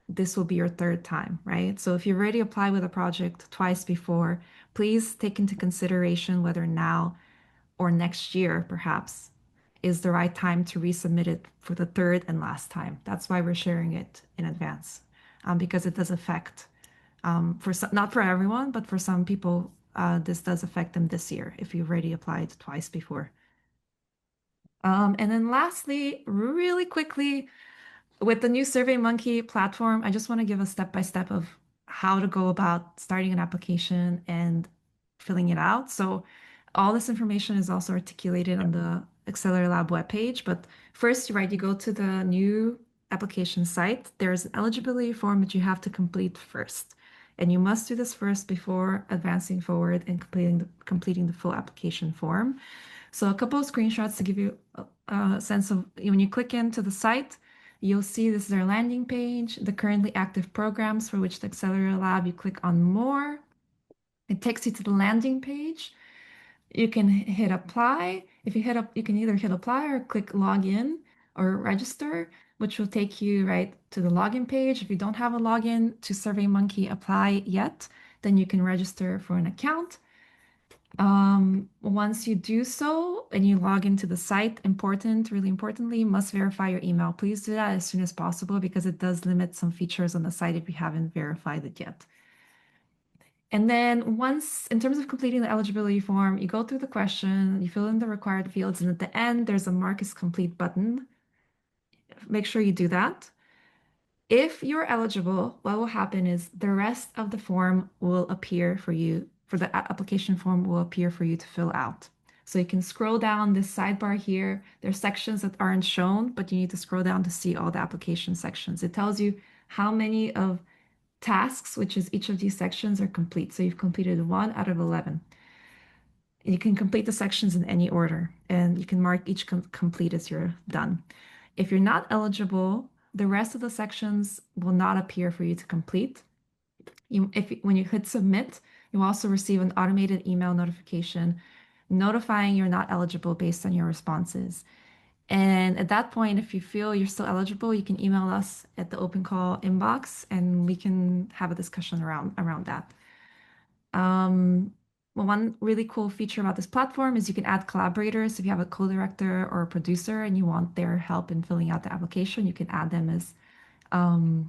this will be your third time, right? So if you've already applied with a project twice before, please take into consideration whether now or next year, perhaps, is the right time to resubmit it for the third and last time. That's why we're sharing it in advance, because it does affect, not for everyone, but for some people, this does affect them this year if you've already applied twice before. And then lastly, really quickly, with the new SurveyMonkey platform, I just want to give a step-by-step of how to go about starting an application and filling it out. So all this information is also articulated on the Accelerator Lab webpage. But first, right, you go to the new application site. There's an eligibility form that you have to complete first. And you must do this first before advancing forward and completing the full application form. So a couple of screenshots to give you a sense of when you click into the site, you'll see this is our landing page, the currently active programs for which the Accelerator Lab, you click on more. It takes you to the landing page. You can hit apply. If you hit up, you can either hit apply or click login or register, which will take you right to the login page. If you don't have a login to SurveyMonkey apply yet, then you can register for an account. Once you do so and you log into the site, really importantly, you must verify your email. Please do that as soon as possible because it does limit some features on the site if you haven't verified it yet. And then once, in terms of completing the eligibility form, you go through the question, you fill in the required fields, and at the end, there's a Mark is complete button. Make sure you do that. If you're eligible, what will happen is the rest of the form will appear for you, for the application form will appear for you to fill out. So you can scroll down this sidebar here. There's sections that aren't shown, but you need to scroll down to see all the application sections. It tells you how many of tasks, which is each of these sections, are complete. So you've completed 1 out of 11. You can complete the sections in any order, and you can mark each complete as you're done. If you're not eligible, the rest of the sections will not appear for you to complete. When you hit submit, you'll also receive an automated email notification notifying you're not eligible based on your responses. And at that point, if you feel you're still eligible, you can email us at the open call inbox and we can have a discussion around that. Well, one really cool feature about this platform is you can add collaborators. If you have a co-director or a producer and you want their help in filling out the application, you can add them as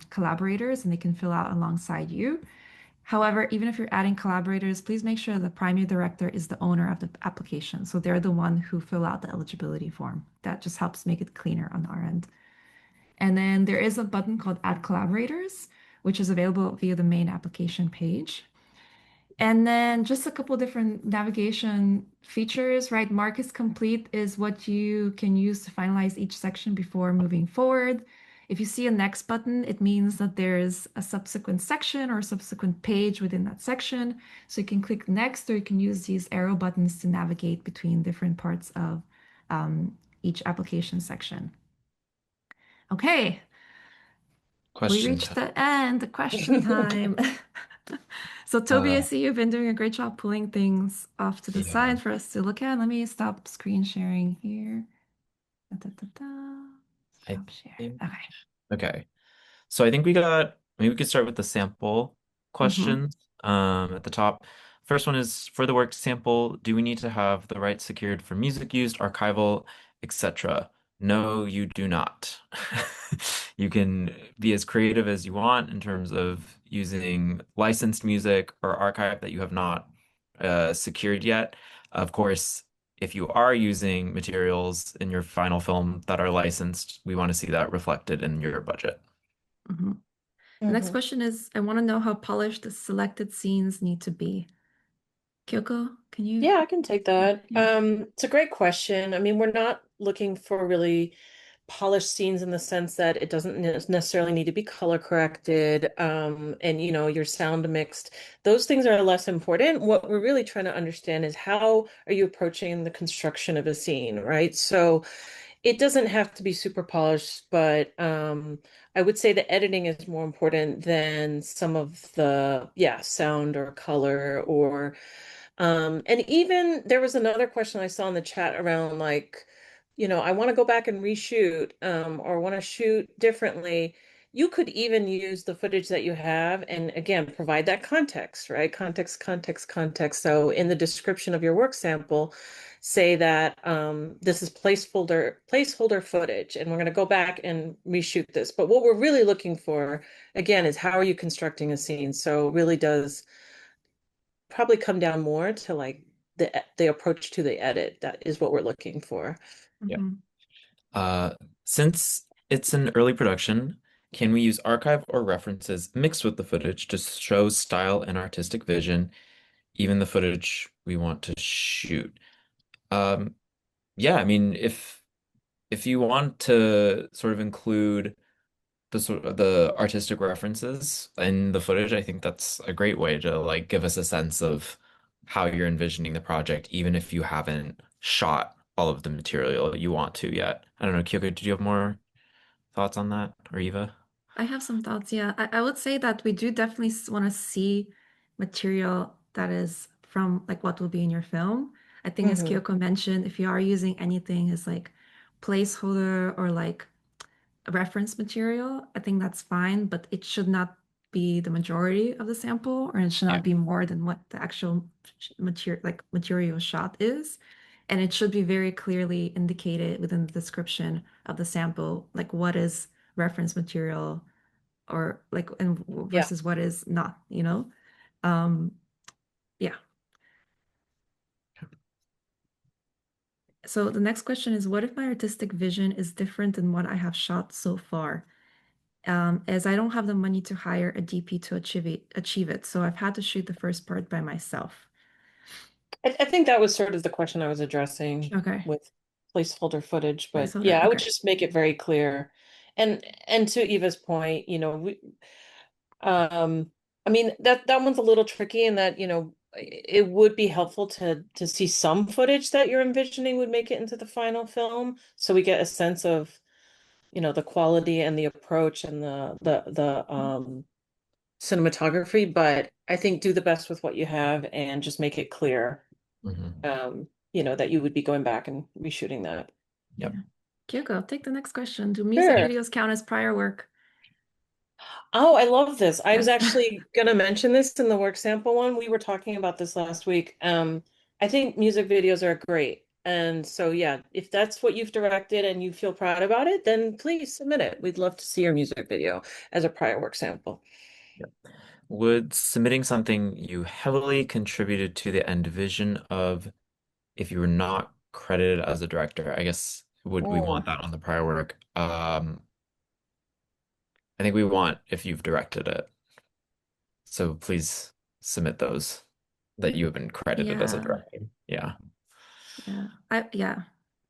collaborators and they can fill out alongside you. However, even if you're adding collaborators, please make sure the primary director is the owner of the application. So they're the one who fill out the eligibility form. That just helps make it cleaner on our end. And then there is a button called Add Collaborators, which is available via the main application page. And then just a couple different navigation features, right? Mark is complete is what you can use to finalize each section before moving forward. If you see a next button, it means that there's a subsequent section or a subsequent page within that section. So you can click next, or you can use these arrow buttons to navigate between different parts of each application section. Okay, we Question reached time. the end, the question time. So Toby, I Uh, see you've been doing a great job pulling things off to the yeah, side for us to look at. Let me stop screen sharing here. Da, da, da, da. I Stop share. think. Okay. Okay. So I think maybe we could start with the sample Mm-hmm. questions at the top. First one is for the work sample, do we need to have the rights secured for music used, archival, etc.? No, you do not. You can be as creative as you want in terms of using licensed music or archive that you have not secured yet. Of course, if you are using materials in your final film that are licensed, we want to see that reflected in your budget. Mm-hmm. The next Mhm. question is, I want to know how polished the selected scenes need to be. Kyoko, can you? Yeah, I can take that. Yeah. It's a great question. I mean, we're not looking for really polished scenes in the sense that it doesn't necessarily need to be color corrected, and your sound mixed. Those things are less important. What we're really trying to understand is how are you approaching the construction of a scene, right? So it doesn't have to be super polished, but I would say the editing is more important than some of the, yeah, sound or color or and even there was another question I saw in the chat around like, I want to go back and reshoot, or want to shoot differently. You could even use the footage that you have and again provide that context, right? Context, context, context. So in the description of your work sample, say that this is placeholder footage, and we're going to go back and reshoot this. But what we're really looking for, again, is how are you constructing a scene? So it really does probably come down more to like the approach to the edit. That is what we're looking for. Yeah. Mm-hmm. Uh, since it's an early production, can we use archive or references mixed with the footage to show style and artistic vision, even the footage we want to shoot? Um, yeah, I mean, if you want to sort of include the artistic references in the footage, I think that's a great way to like give us a sense of how you're envisioning the project, even if you haven't shot all of the material you want to yet. I don't know, Kyoko, did you have more thoughts on that, or Eva? I have some thoughts. Yeah, I would say that we do definitely want to see material that is from like what will be in your film. I think as Hmm. Kyoko mentioned, if you are using anything as like placeholder or like reference material, I think that's fine, but it should not be the majority of the sample, or it should Yeah. not be more than what the actual material shot is. And it should be very clearly indicated within the description of the sample, like what is reference material or like and Yeah. versus what is not, you know? Um, yeah. So the next question is, what if my artistic vision is different than what I have shot so far? As I don't have the money to hire a DP to achieve it. So I've had to shoot the first part by myself. I think that was sort of the question I was addressing Okay. with placeholder footage, but Placeholder. yeah, I would Okay. just make it very clear. And to Eva's point, um, I mean that one's a little tricky in that, it would be helpful to see some footage that you're envisioning would make it into the final film, so we get a sense of, the quality and the approach and the cinematography, but I think do the best with what you have and just make it clear, Mhm. that you would be going back and reshooting that. Yep. Yeah. Kyoko, take the next question. Do music Sure. videos count as prior work? Oh, I love this. I was Yes. actually going to mention this in the work sample one. We were talking about this last week. I think music videos are great. And so, yeah, if that's what you've directed and you feel proud about it, then please submit it. We'd love to see your music video as a prior work sample. Yep. Would submitting something you heavily contributed to the end vision of if you were not credited as a director, I guess would we want Mm. that on the prior work? I think we want if you've directed it. So please submit those that you have been credited as a Yeah, director. Yeah. yeah, yeah.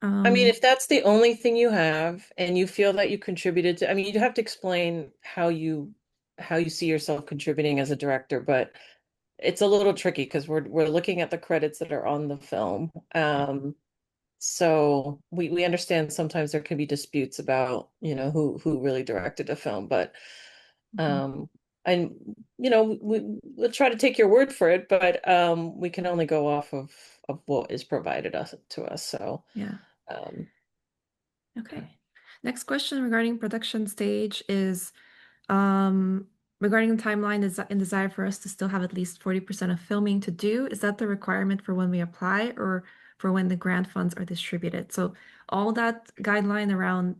I mean, Um, if that's the only thing you have and you feel that you contributed to, I mean, you'd have to explain how you see yourself contributing as a director, but it's a little tricky because we're looking at the credits that are on the film. So we understand sometimes there can be disputes about, who really directed a film, but mhm, um and we'll try to take your word for it, but we can only go off of what is provided us to us. So yeah. um Okay. Next question regarding production stage is um, regarding the timeline is in desire for us to still have at least 40% of filming to do. Is that the requirement for when we apply or for when the grant funds are distributed? So all that guideline around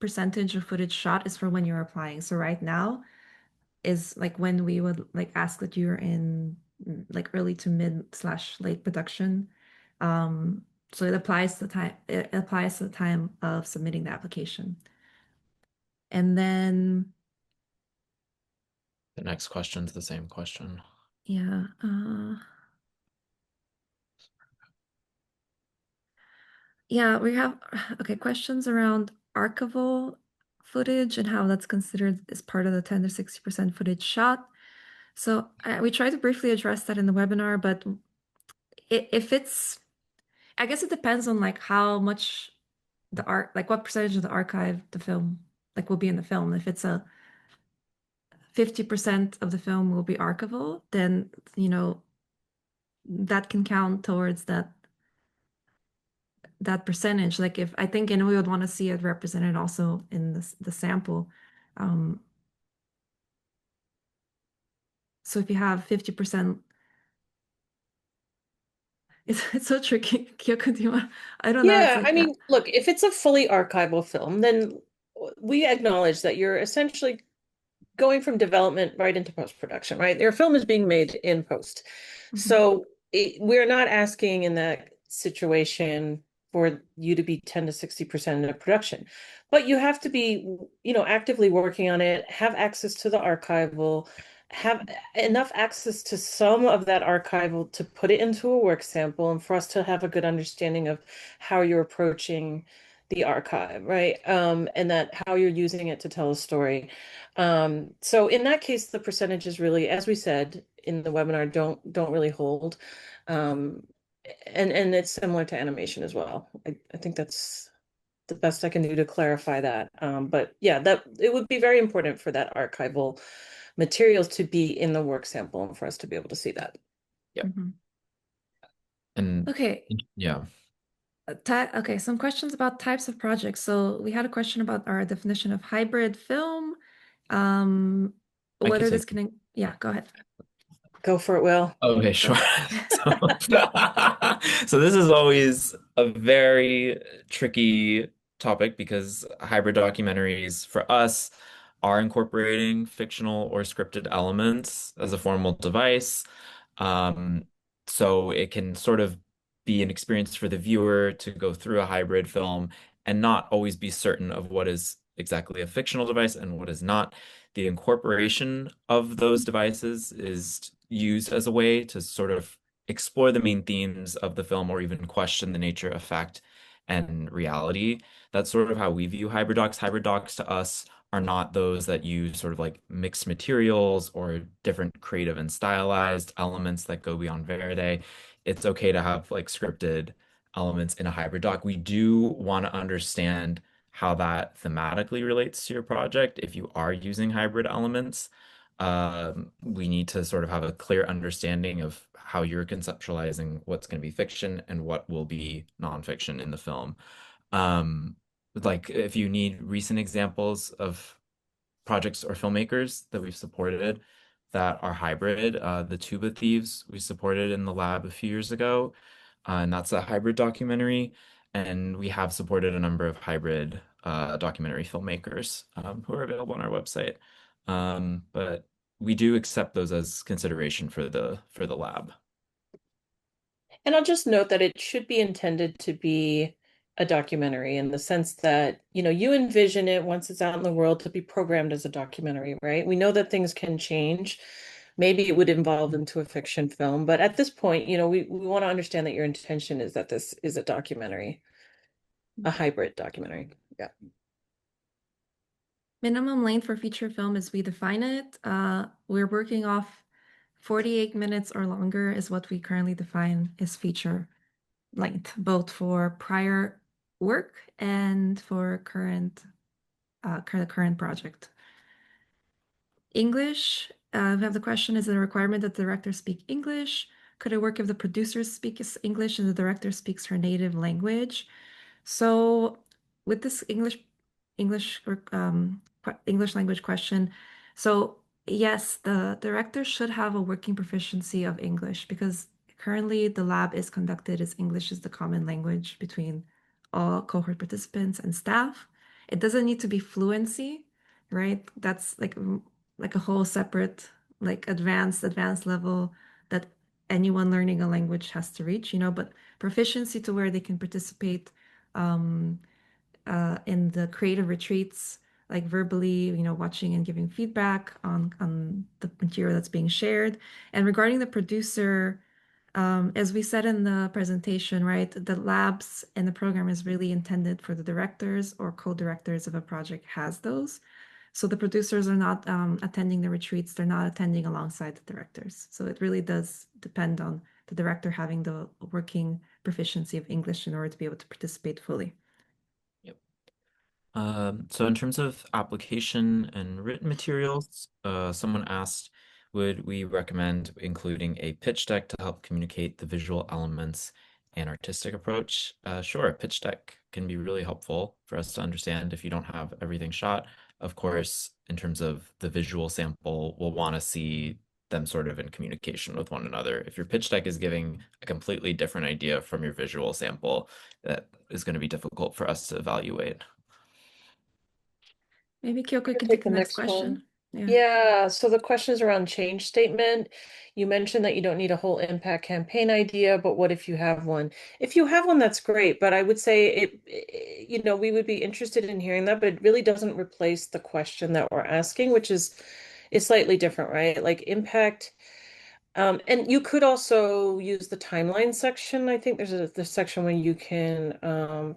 percentage of footage shot is for when you're applying. So right now is like when we would like ask that you're in like early to mid slash late production. So it applies to the time of submitting the application. And then The next question's the same question. yeah, yeah, we have okay, questions around archival footage and how that's considered as part of the 10 to 60% footage shot. So we tried to briefly address that in the webinar, but if it's I guess it depends on like how much like what percentage of the archive the film like will be in the film. If it's a 50% of the film will be archival, then that can count towards that percentage. Like if I think and we would want to see it represented also in the sample. Um, so if you have 50%, it's so tricky. Kyoko, do you want? I don't know. It's yeah, like I mean, look, if it's a fully archival film, then we acknowledge that you're essentially going from development right into post-production, right? Your film is being made in post. mhm, So we're not asking in that situation for you to be 10 to 60% of production, but you have to be, actively working on it, have access to the archival, have enough access to some of that archival to put it into a work sample and for us to have a good understanding of how you're approaching the archive, right? And that how you're using it to tell a story. So in that case, the percentages really, as we said in the webinar, don't really hold. Um, and it's similar to animation as well. I think that's the best I can do to clarify that. But yeah, that it would be very important for that archival materials to be in the work sample and for us to be able to see that. Yep. mhm. And Okay. yeah, Okay, some questions about types of projects. So we had a question about our definition of hybrid film. Um, I could whether say. this can, yeah, go ahead. Go for it, Will. Okay, Go sure. ahead. So, so this is always a very tricky topic because hybrid documentaries for us are incorporating fictional or scripted elements as a formal device. Um, so it can sort of be an experience for the viewer to go through a hybrid film and not always be certain of what is exactly a fictional device and what is not. The incorporation of those devices is used as a way to sort of explore the main themes of the film or even question the nature of fact and reality. That's sort of how we view hybrid docs. Hybrid docs to us are not those that use sort of like mixed materials or different creative and stylized elements that go beyond Verde. It's okay to have like scripted elements in a hybrid doc. We do want to understand how that thematically relates to your project. If you are using hybrid elements, we need to sort of have a clear understanding of how you're conceptualizing what's going to be fiction and what will be nonfiction in the film. Um, like if you need recent examples of projects or filmmakers that we've supported that are hybrid, the Tuba Thieves we supported in the lab a few years ago, and that's a hybrid documentary. And we have supported a number of hybrid documentary filmmakers who are available on our website. But we do accept those as consideration for the lab. And I'll just note that it should be intended to be a documentary in the sense that, you envision it once it's out in the world to be programmed as a documentary, right? We know that things can change. Maybe it would evolve into a fiction film, but at this point, we want to understand that your intention is that this is a documentary, a hybrid documentary. Yeah. Minimum length for feature film is we define it. We're working off 48 minutes or longer is what we currently define as feature length, both for prior work and for current project. English, we have the question, is it a requirement that the director speak English? Could it work if the producer speaks English and the director speaks her native language? So with this English language question, so yes, the director should have a working proficiency of English because currently the lab is conducted as English is the common language between all cohort participants and staff. It doesn't need to be fluency, right? That's like a whole separate, like advanced level that anyone learning a language has to reach, but proficiency to where they can participate um, in the creative retreats, like verbally, watching and giving feedback on the material that's being shared. And regarding the producer, as we said in the presentation, right, the labs and the program is really intended for the directors or co-directors if a project has those. So the producers are not attending the retreats, they're not attending alongside the directors. So it really does depend on the director having the working proficiency of English in order to be able to participate fully. Yep. So in terms of application and written materials, someone asked, would we recommend including a pitch deck to help communicate the visual elements and artistic approach? Sure, a pitch deck can be really helpful for us to understand if you don't have everything shot. Of course, in terms of the visual sample, we'll want to see them sort of in communication with one another. If your pitch deck is giving a completely different idea from your visual sample, that is going to be difficult for us to evaluate. Maybe Kyoko can Take take the the next next one. question. Yeah. Yeah, so the question is around change statement. You mentioned that you don't need a whole impact campaign idea, but what if you have one? If you have one, that's great, but I would say we would be interested in hearing that, but it really doesn't replace the question that we're asking, which is slightly different, right? Like impact. And you could also use the timeline section. I think there's the section where you can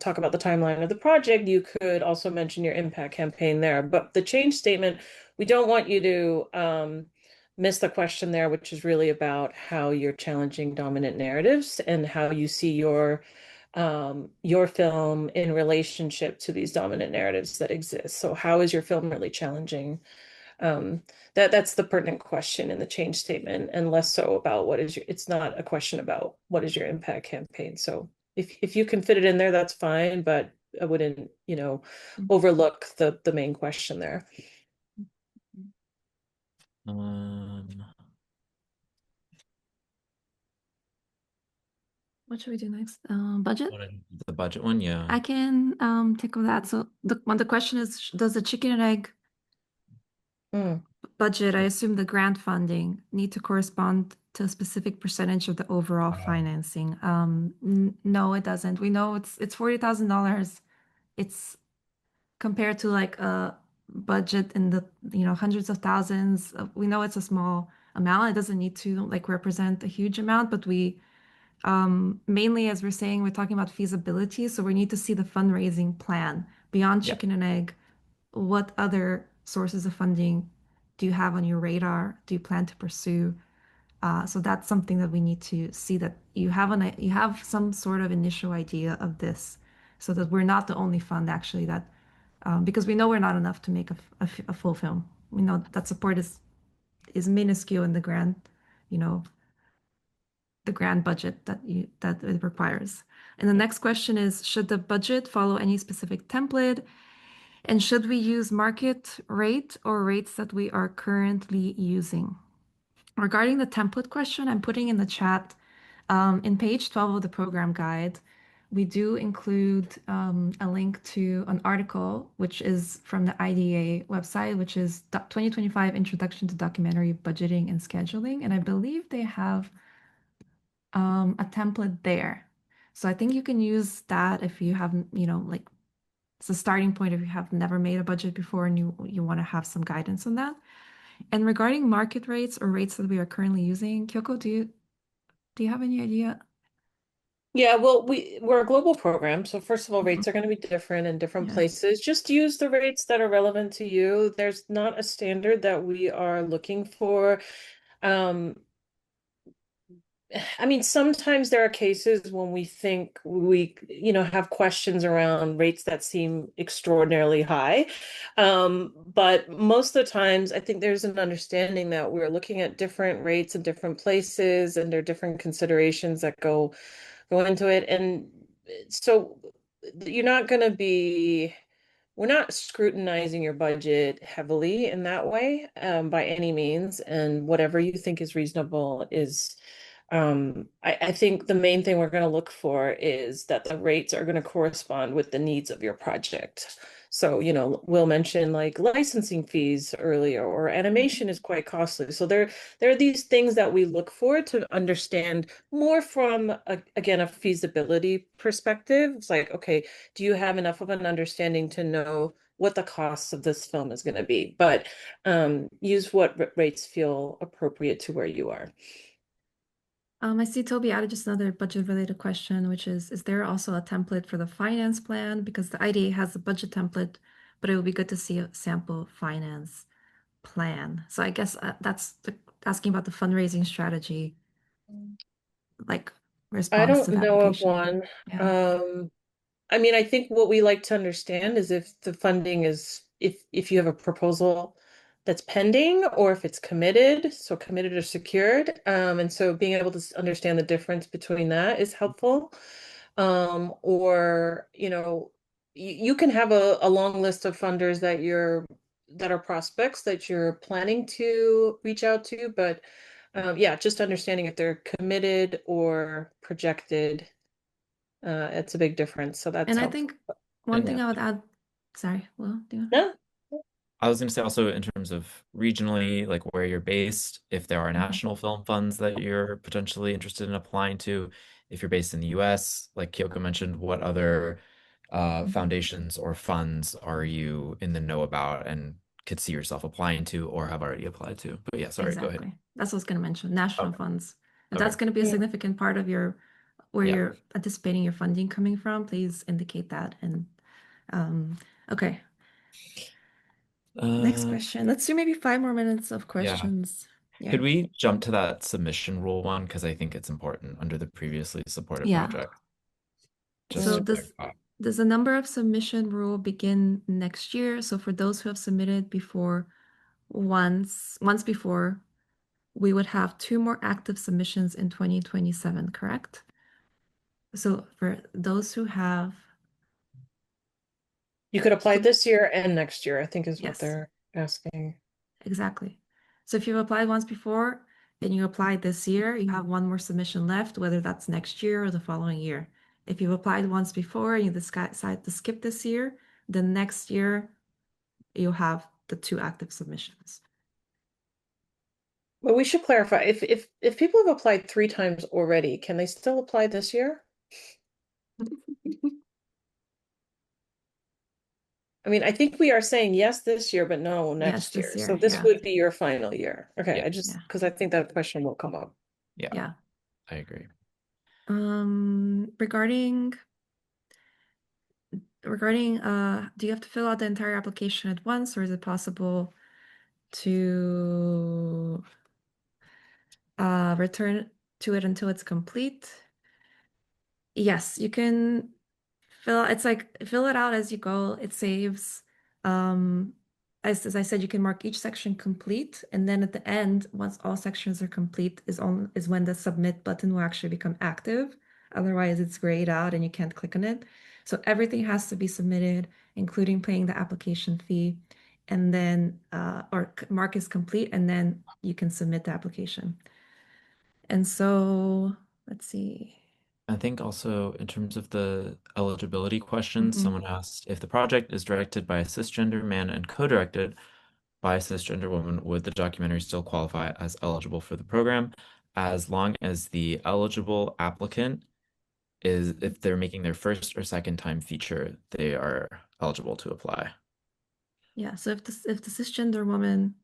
talk about the timeline of the project. You could also mention your impact campaign there. But the change statement, we don't want you to miss the question there, which is really about how you're challenging dominant narratives and how you see your film in relationship to these dominant narratives that exist. So how is your film really challenging that's the pertinent question in the change statement, and less so about it's not a question about what is your impact campaign. So if you can fit it in there, that's fine, but I wouldn't, overlook the main question there. What should we do next? Budget? The budget one, yeah. I can tackle that. So the question is, does the chicken and egg budget, I assume the grant funding, need to correspond to a specific percentage of the overall financing? No, it doesn't. We know it's $40,000. It's compared to like a budget in the hundreds of thousands. We know it's a small amount. It doesn't need to like represent a huge amount, but we mainly, as we're saying, we're talking about feasibility. So we need to see the fundraising plan beyond Yep. chicken and egg. What other sources of funding do you have on your radar? Do you plan to pursue? So that's something that we need to see, that you have some sort of initial idea of this, so that we're not the only fund actually that, because we know we're not enough to make a full film. We know that support is minuscule in the grand, the grand budget that it requires. And the next question is, should the budget follow any specific template? And should we use market rate or rates that we are currently using? Regarding the template question, I'm putting in the chat, in page 12 of the program guide, we do include a link to an article, which is from the IDA website, which is 2025 Introduction to Documentary Budgeting and Scheduling. And I believe they have a template there. So I think you can use that if you haven't, like it's a starting point if you have never made a budget before and you want to have some guidance on that. And regarding market rates or rates that we are currently using, Kyoko, do you have any idea? Yeah, well, we're a global program, so first of all, Mhm. rates are going to be different in different Yeah. places. Just use the rates that are relevant to you. There's not a standard that we are looking for. Um, I mean, sometimes there are cases when we think we, have questions around rates that seem extraordinarily high. But most of the times, I think there's an understanding that we're looking at different rates in different places, and there are different considerations that go into it. And so you're not going to be, we're not scrutinizing your budget heavily in that way, by any means. And whatever you think is reasonable is, I think the main thing we're going to look for is that the rates are going to correspond with the needs of your project. So, Will mentioned like licensing fees earlier, or animation is quite costly. So there are these things that we look for to understand more from again, a feasibility perspective. It's like, okay, do you have enough of an understanding to know what the cost of this film is going to be? But use what rates feel appropriate to where you are. I see Toby added just another budget related question, which is there also a template for the finance plan? Because the IDA has a budget template, but it would be good to see a sample finance plan. So I guess asking about the fundraising strategy, like I response to don't the know of application. one. Yeah. Um, I mean, I think what we like to understand is if the funding is, if you have a proposal that's pending, or if it's committed, so committed or secured. And so being able to understand the difference between that is helpful. Or, you can have a long list of funders that are prospects that you're planning to reach out to, but yeah, just understanding if they're committed or projected, it's a big difference. So that's And I helpful. think one And thing I would add, sorry, well, do you? No, I was going to say also in terms of regionally, like where you're based, if there are Mhm. national film funds that you're potentially interested in applying to, if you're based in the US, like Kyoko mentioned, what other foundations or funds are you in the know about and could see yourself applying to or have already applied to? But yeah, sorry, go ahead. Exactly. That's what I was going to mention, national Okay. funds. If Okay. that's going to be a yeah. significant part of where Yeah. you're anticipating your funding coming from, please indicate that. And um, okay, next Uh, question. Let's do maybe 5 more minutes of yeah. questions. Yeah. Could we jump to that submission rule one? Because I think it's important under the previously supported Yeah. project. Just So to Mm. clarify. does the number of submission rule begin next year? So for those who have submitted before once before, we would have 2 more active submissions in 2027, correct? So for those who have, You could apply so this year and next year, I think is what yes, they're asking. exactly. So if you've applied once before and you applied this year, you have 1 more submission left, whether that's next year or the following year. If you've applied once before and you decide to skip this year, then next year you'll have the 2 active submissions. But we should clarify, if people have applied 3 times already, can they still apply this year? I mean, I think we are saying yes this year, but no Yes, next this year. So year. this Yeah. would be your final year. Okay, Yeah. I just Yeah. because I think that question will come up. Yeah, Yeah. I agree. Regarding do you have to fill out the entire application at once, or is it possible to return to it until it's complete? Yes, you can it's like fill it out as you go. It saves um as I said, you can mark each section complete, and then at the end, once all sections are complete, is when the submit button will actually become active. Otherwise, it's grayed out and you can't click on it. So everything has to be submitted, including paying the application fee, and then mark is complete, and then you can submit the application. And so let's see. I think also in terms of the eligibility questions, Mhm. someone asked if the project is directed by a cisgender man and co-directed by a cisgender woman, would the documentary still qualify as eligible for the program as long as the eligible applicant is if they're making their first or second time feature, they are eligible to apply. Yeah, so if the cisgender woman,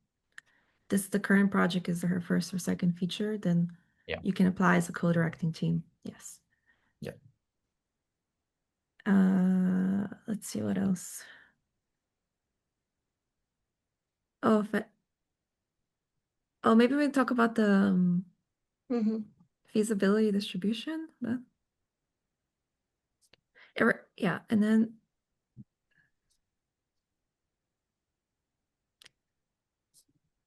the current project is her first or second feature, then Yeah. you can apply as a co-directing team. Yes. Yeah. Let's see what else. Oh, maybe we can talk about the Mm-hmm. feasibility distribution. Yeah, and then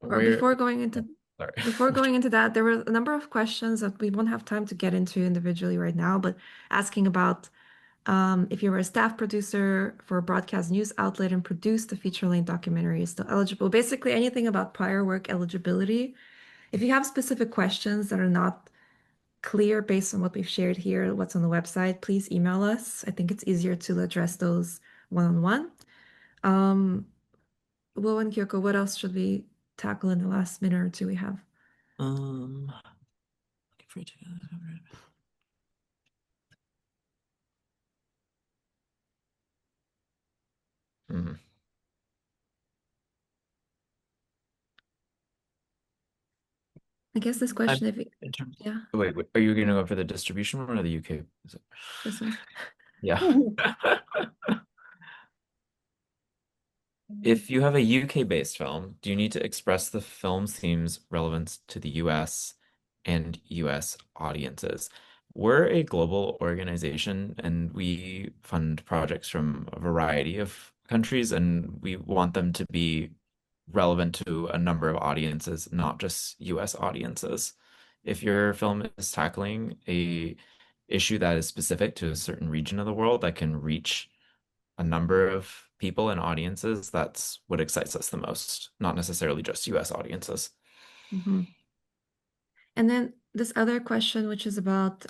or Where, before going into sorry. before going into that, there were a number of questions that we won't have time to get into individually right now, but asking about if you were a staff producer for a broadcast news outlet and produced a feature-length documentary, is still eligible. Basically, anything about prior work eligibility. If you have specific questions that are not clear based on what we've shared here, what's on the website, please email us. I think it's easier to address those one-on-one. Will and Kyoko, what else should we tackle in the last minute or two we have? Looking for Mhm. I guess this question, if it, In terms, yeah, wait, are you going to go for the distribution one or the UK? this one. Yeah. If you have a UK-based film, do you need to express the film's theme's relevance to the US and US audiences? We're a global organization and we fund projects from a variety of countries, and we want them to be relevant to a number of audiences, not just US audiences. If your film is tackling a issue that is specific to a certain region of the world that can reach a number of people and audiences, that's what excites us the most, not necessarily just US audiences. Mhm. And then this other question, which is about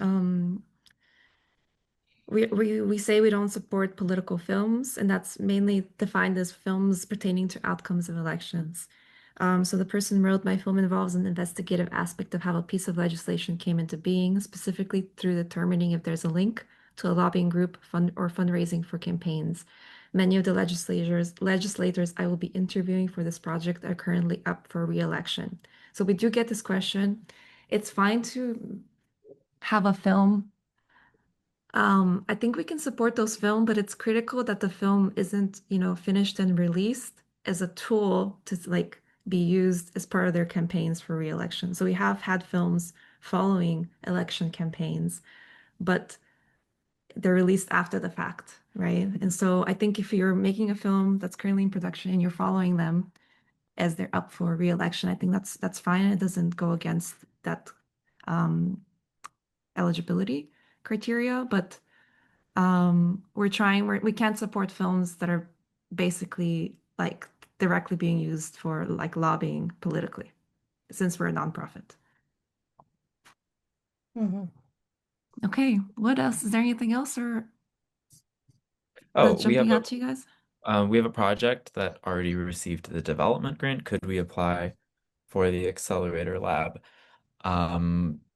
we say we don't support political films, and that's mainly defined as films pertaining to outcomes of elections. So the person wrote, my film involves an investigative aspect of how a piece of legislation came into being, specifically through determining if there's a link to a lobbying group or fundraising for campaigns. Many of the legislators I will be interviewing for this project are currently up for re-election. So we do get this question. It's fine to have a film. I think we can support those films, but it's critical that the film isn't, finished and released as a tool to like be used as part of their campaigns for re-election. So we have had films following election campaigns, but they're released after the fact, right? And so I think if you're making a film that's currently in production and you're following them as they're up for re-election, I think that's fine. It doesn't go against that um, eligibility criteria, but we can't support films that are basically like directly being used for like lobbying politically, since we're a nonprofit. Mm-hmm. Okay, what else? Is there anything else or Oh, that's jumping out to you guys? we have a project that already received the development grant. Could we apply for the accelerator lab?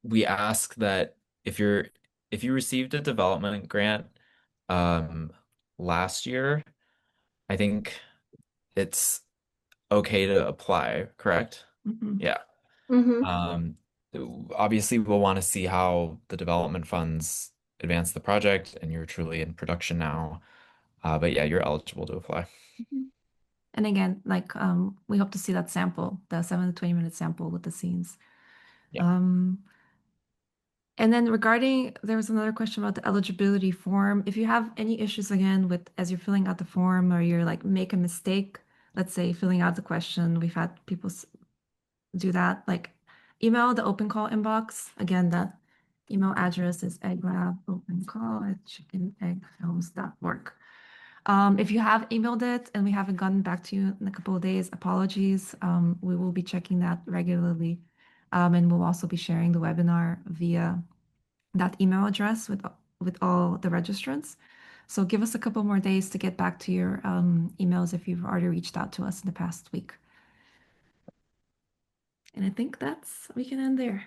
We ask that if you're if you received a development grant um, last year, I think it's okay to apply, correct? Mhm. Yeah. Mm-hmm. Um, Obviously, we'll want to see how the development funds advance the project, and you're truly in production now. But yeah, you're eligible to apply. Mhm. And again, like we hope to see that sample, the 7 to 20-minute sample with the scenes. Yeah. Um, And then there was another question about the eligibility form. If you have any issues again with as you're filling out the form or you're like make a mistake, let's say filling out the question, we've had people do that, like email the open call inbox. Again, the email address is egglab@chickeneggfilms.org. If you have emailed it and we haven't gotten back to you in a couple of days, apologies. We will be checking that regularly. And we'll also be sharing the webinar via that email address with all the registrants. So give us a couple more days to get back to your emails if you've already reached out to us in the past week. And I think we can end there.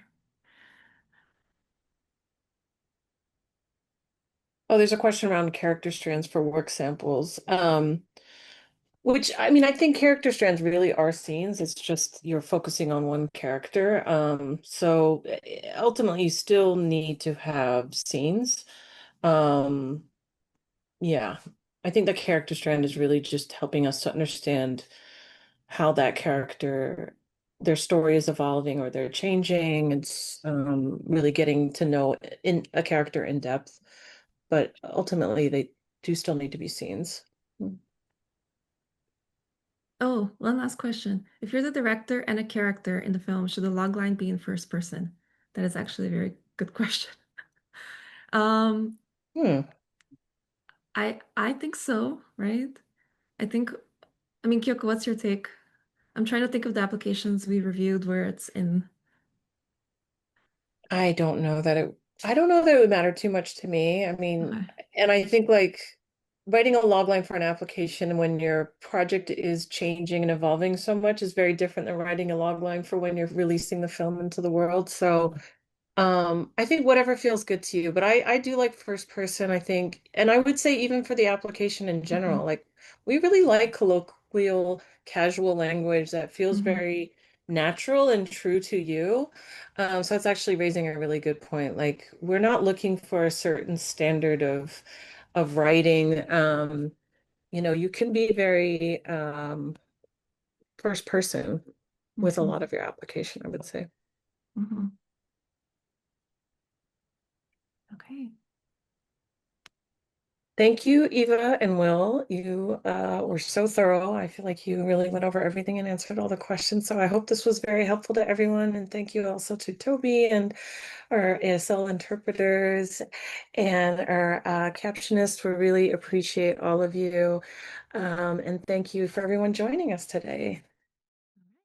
Oh, there's a question around character strands for work samples. Which I mean, I think character strands really are scenes. It's just you're focusing on one character. So ultimately you still need to have scenes. Um, yeah. I think the character strand is really just helping us to understand how that character, their story is evolving or they're changing. It's really getting to know in a character in depth, but ultimately they do still need to be scenes. Oh, one last question. If you're the director and a character in the film, should the logline be in first person? That is actually a very good question. Um, Hmm. I think so, right? I think, I mean, Kyoko, what's your take? I'm trying to think of the applications we reviewed where it's in. I don't know that I don't know that it would matter too much to me. I mean, Okay. and I think like writing a log line for an application when your project is changing and evolving so much is very different than writing a log line for when you're releasing the film into the world. So I think whatever feels good to you, but I do like first person, I think, and I would say even for the application in Hmm. general, like we really like colloquial, casual language that feels Hmm. very natural and true to you. So it's actually raising a really good point. Like we're not looking for a certain standard of writing. You can be very first person with a Hmm. lot of your application, I would say. Hmm. Okay. Thank you, Eva and Will. You were so thorough. I feel like you really went over everything and answered all the questions. So I hope this was very helpful to everyone. And thank you also to Toby and our ASL interpreters and our captionists. We really appreciate all of you. And thank you for everyone joining us today.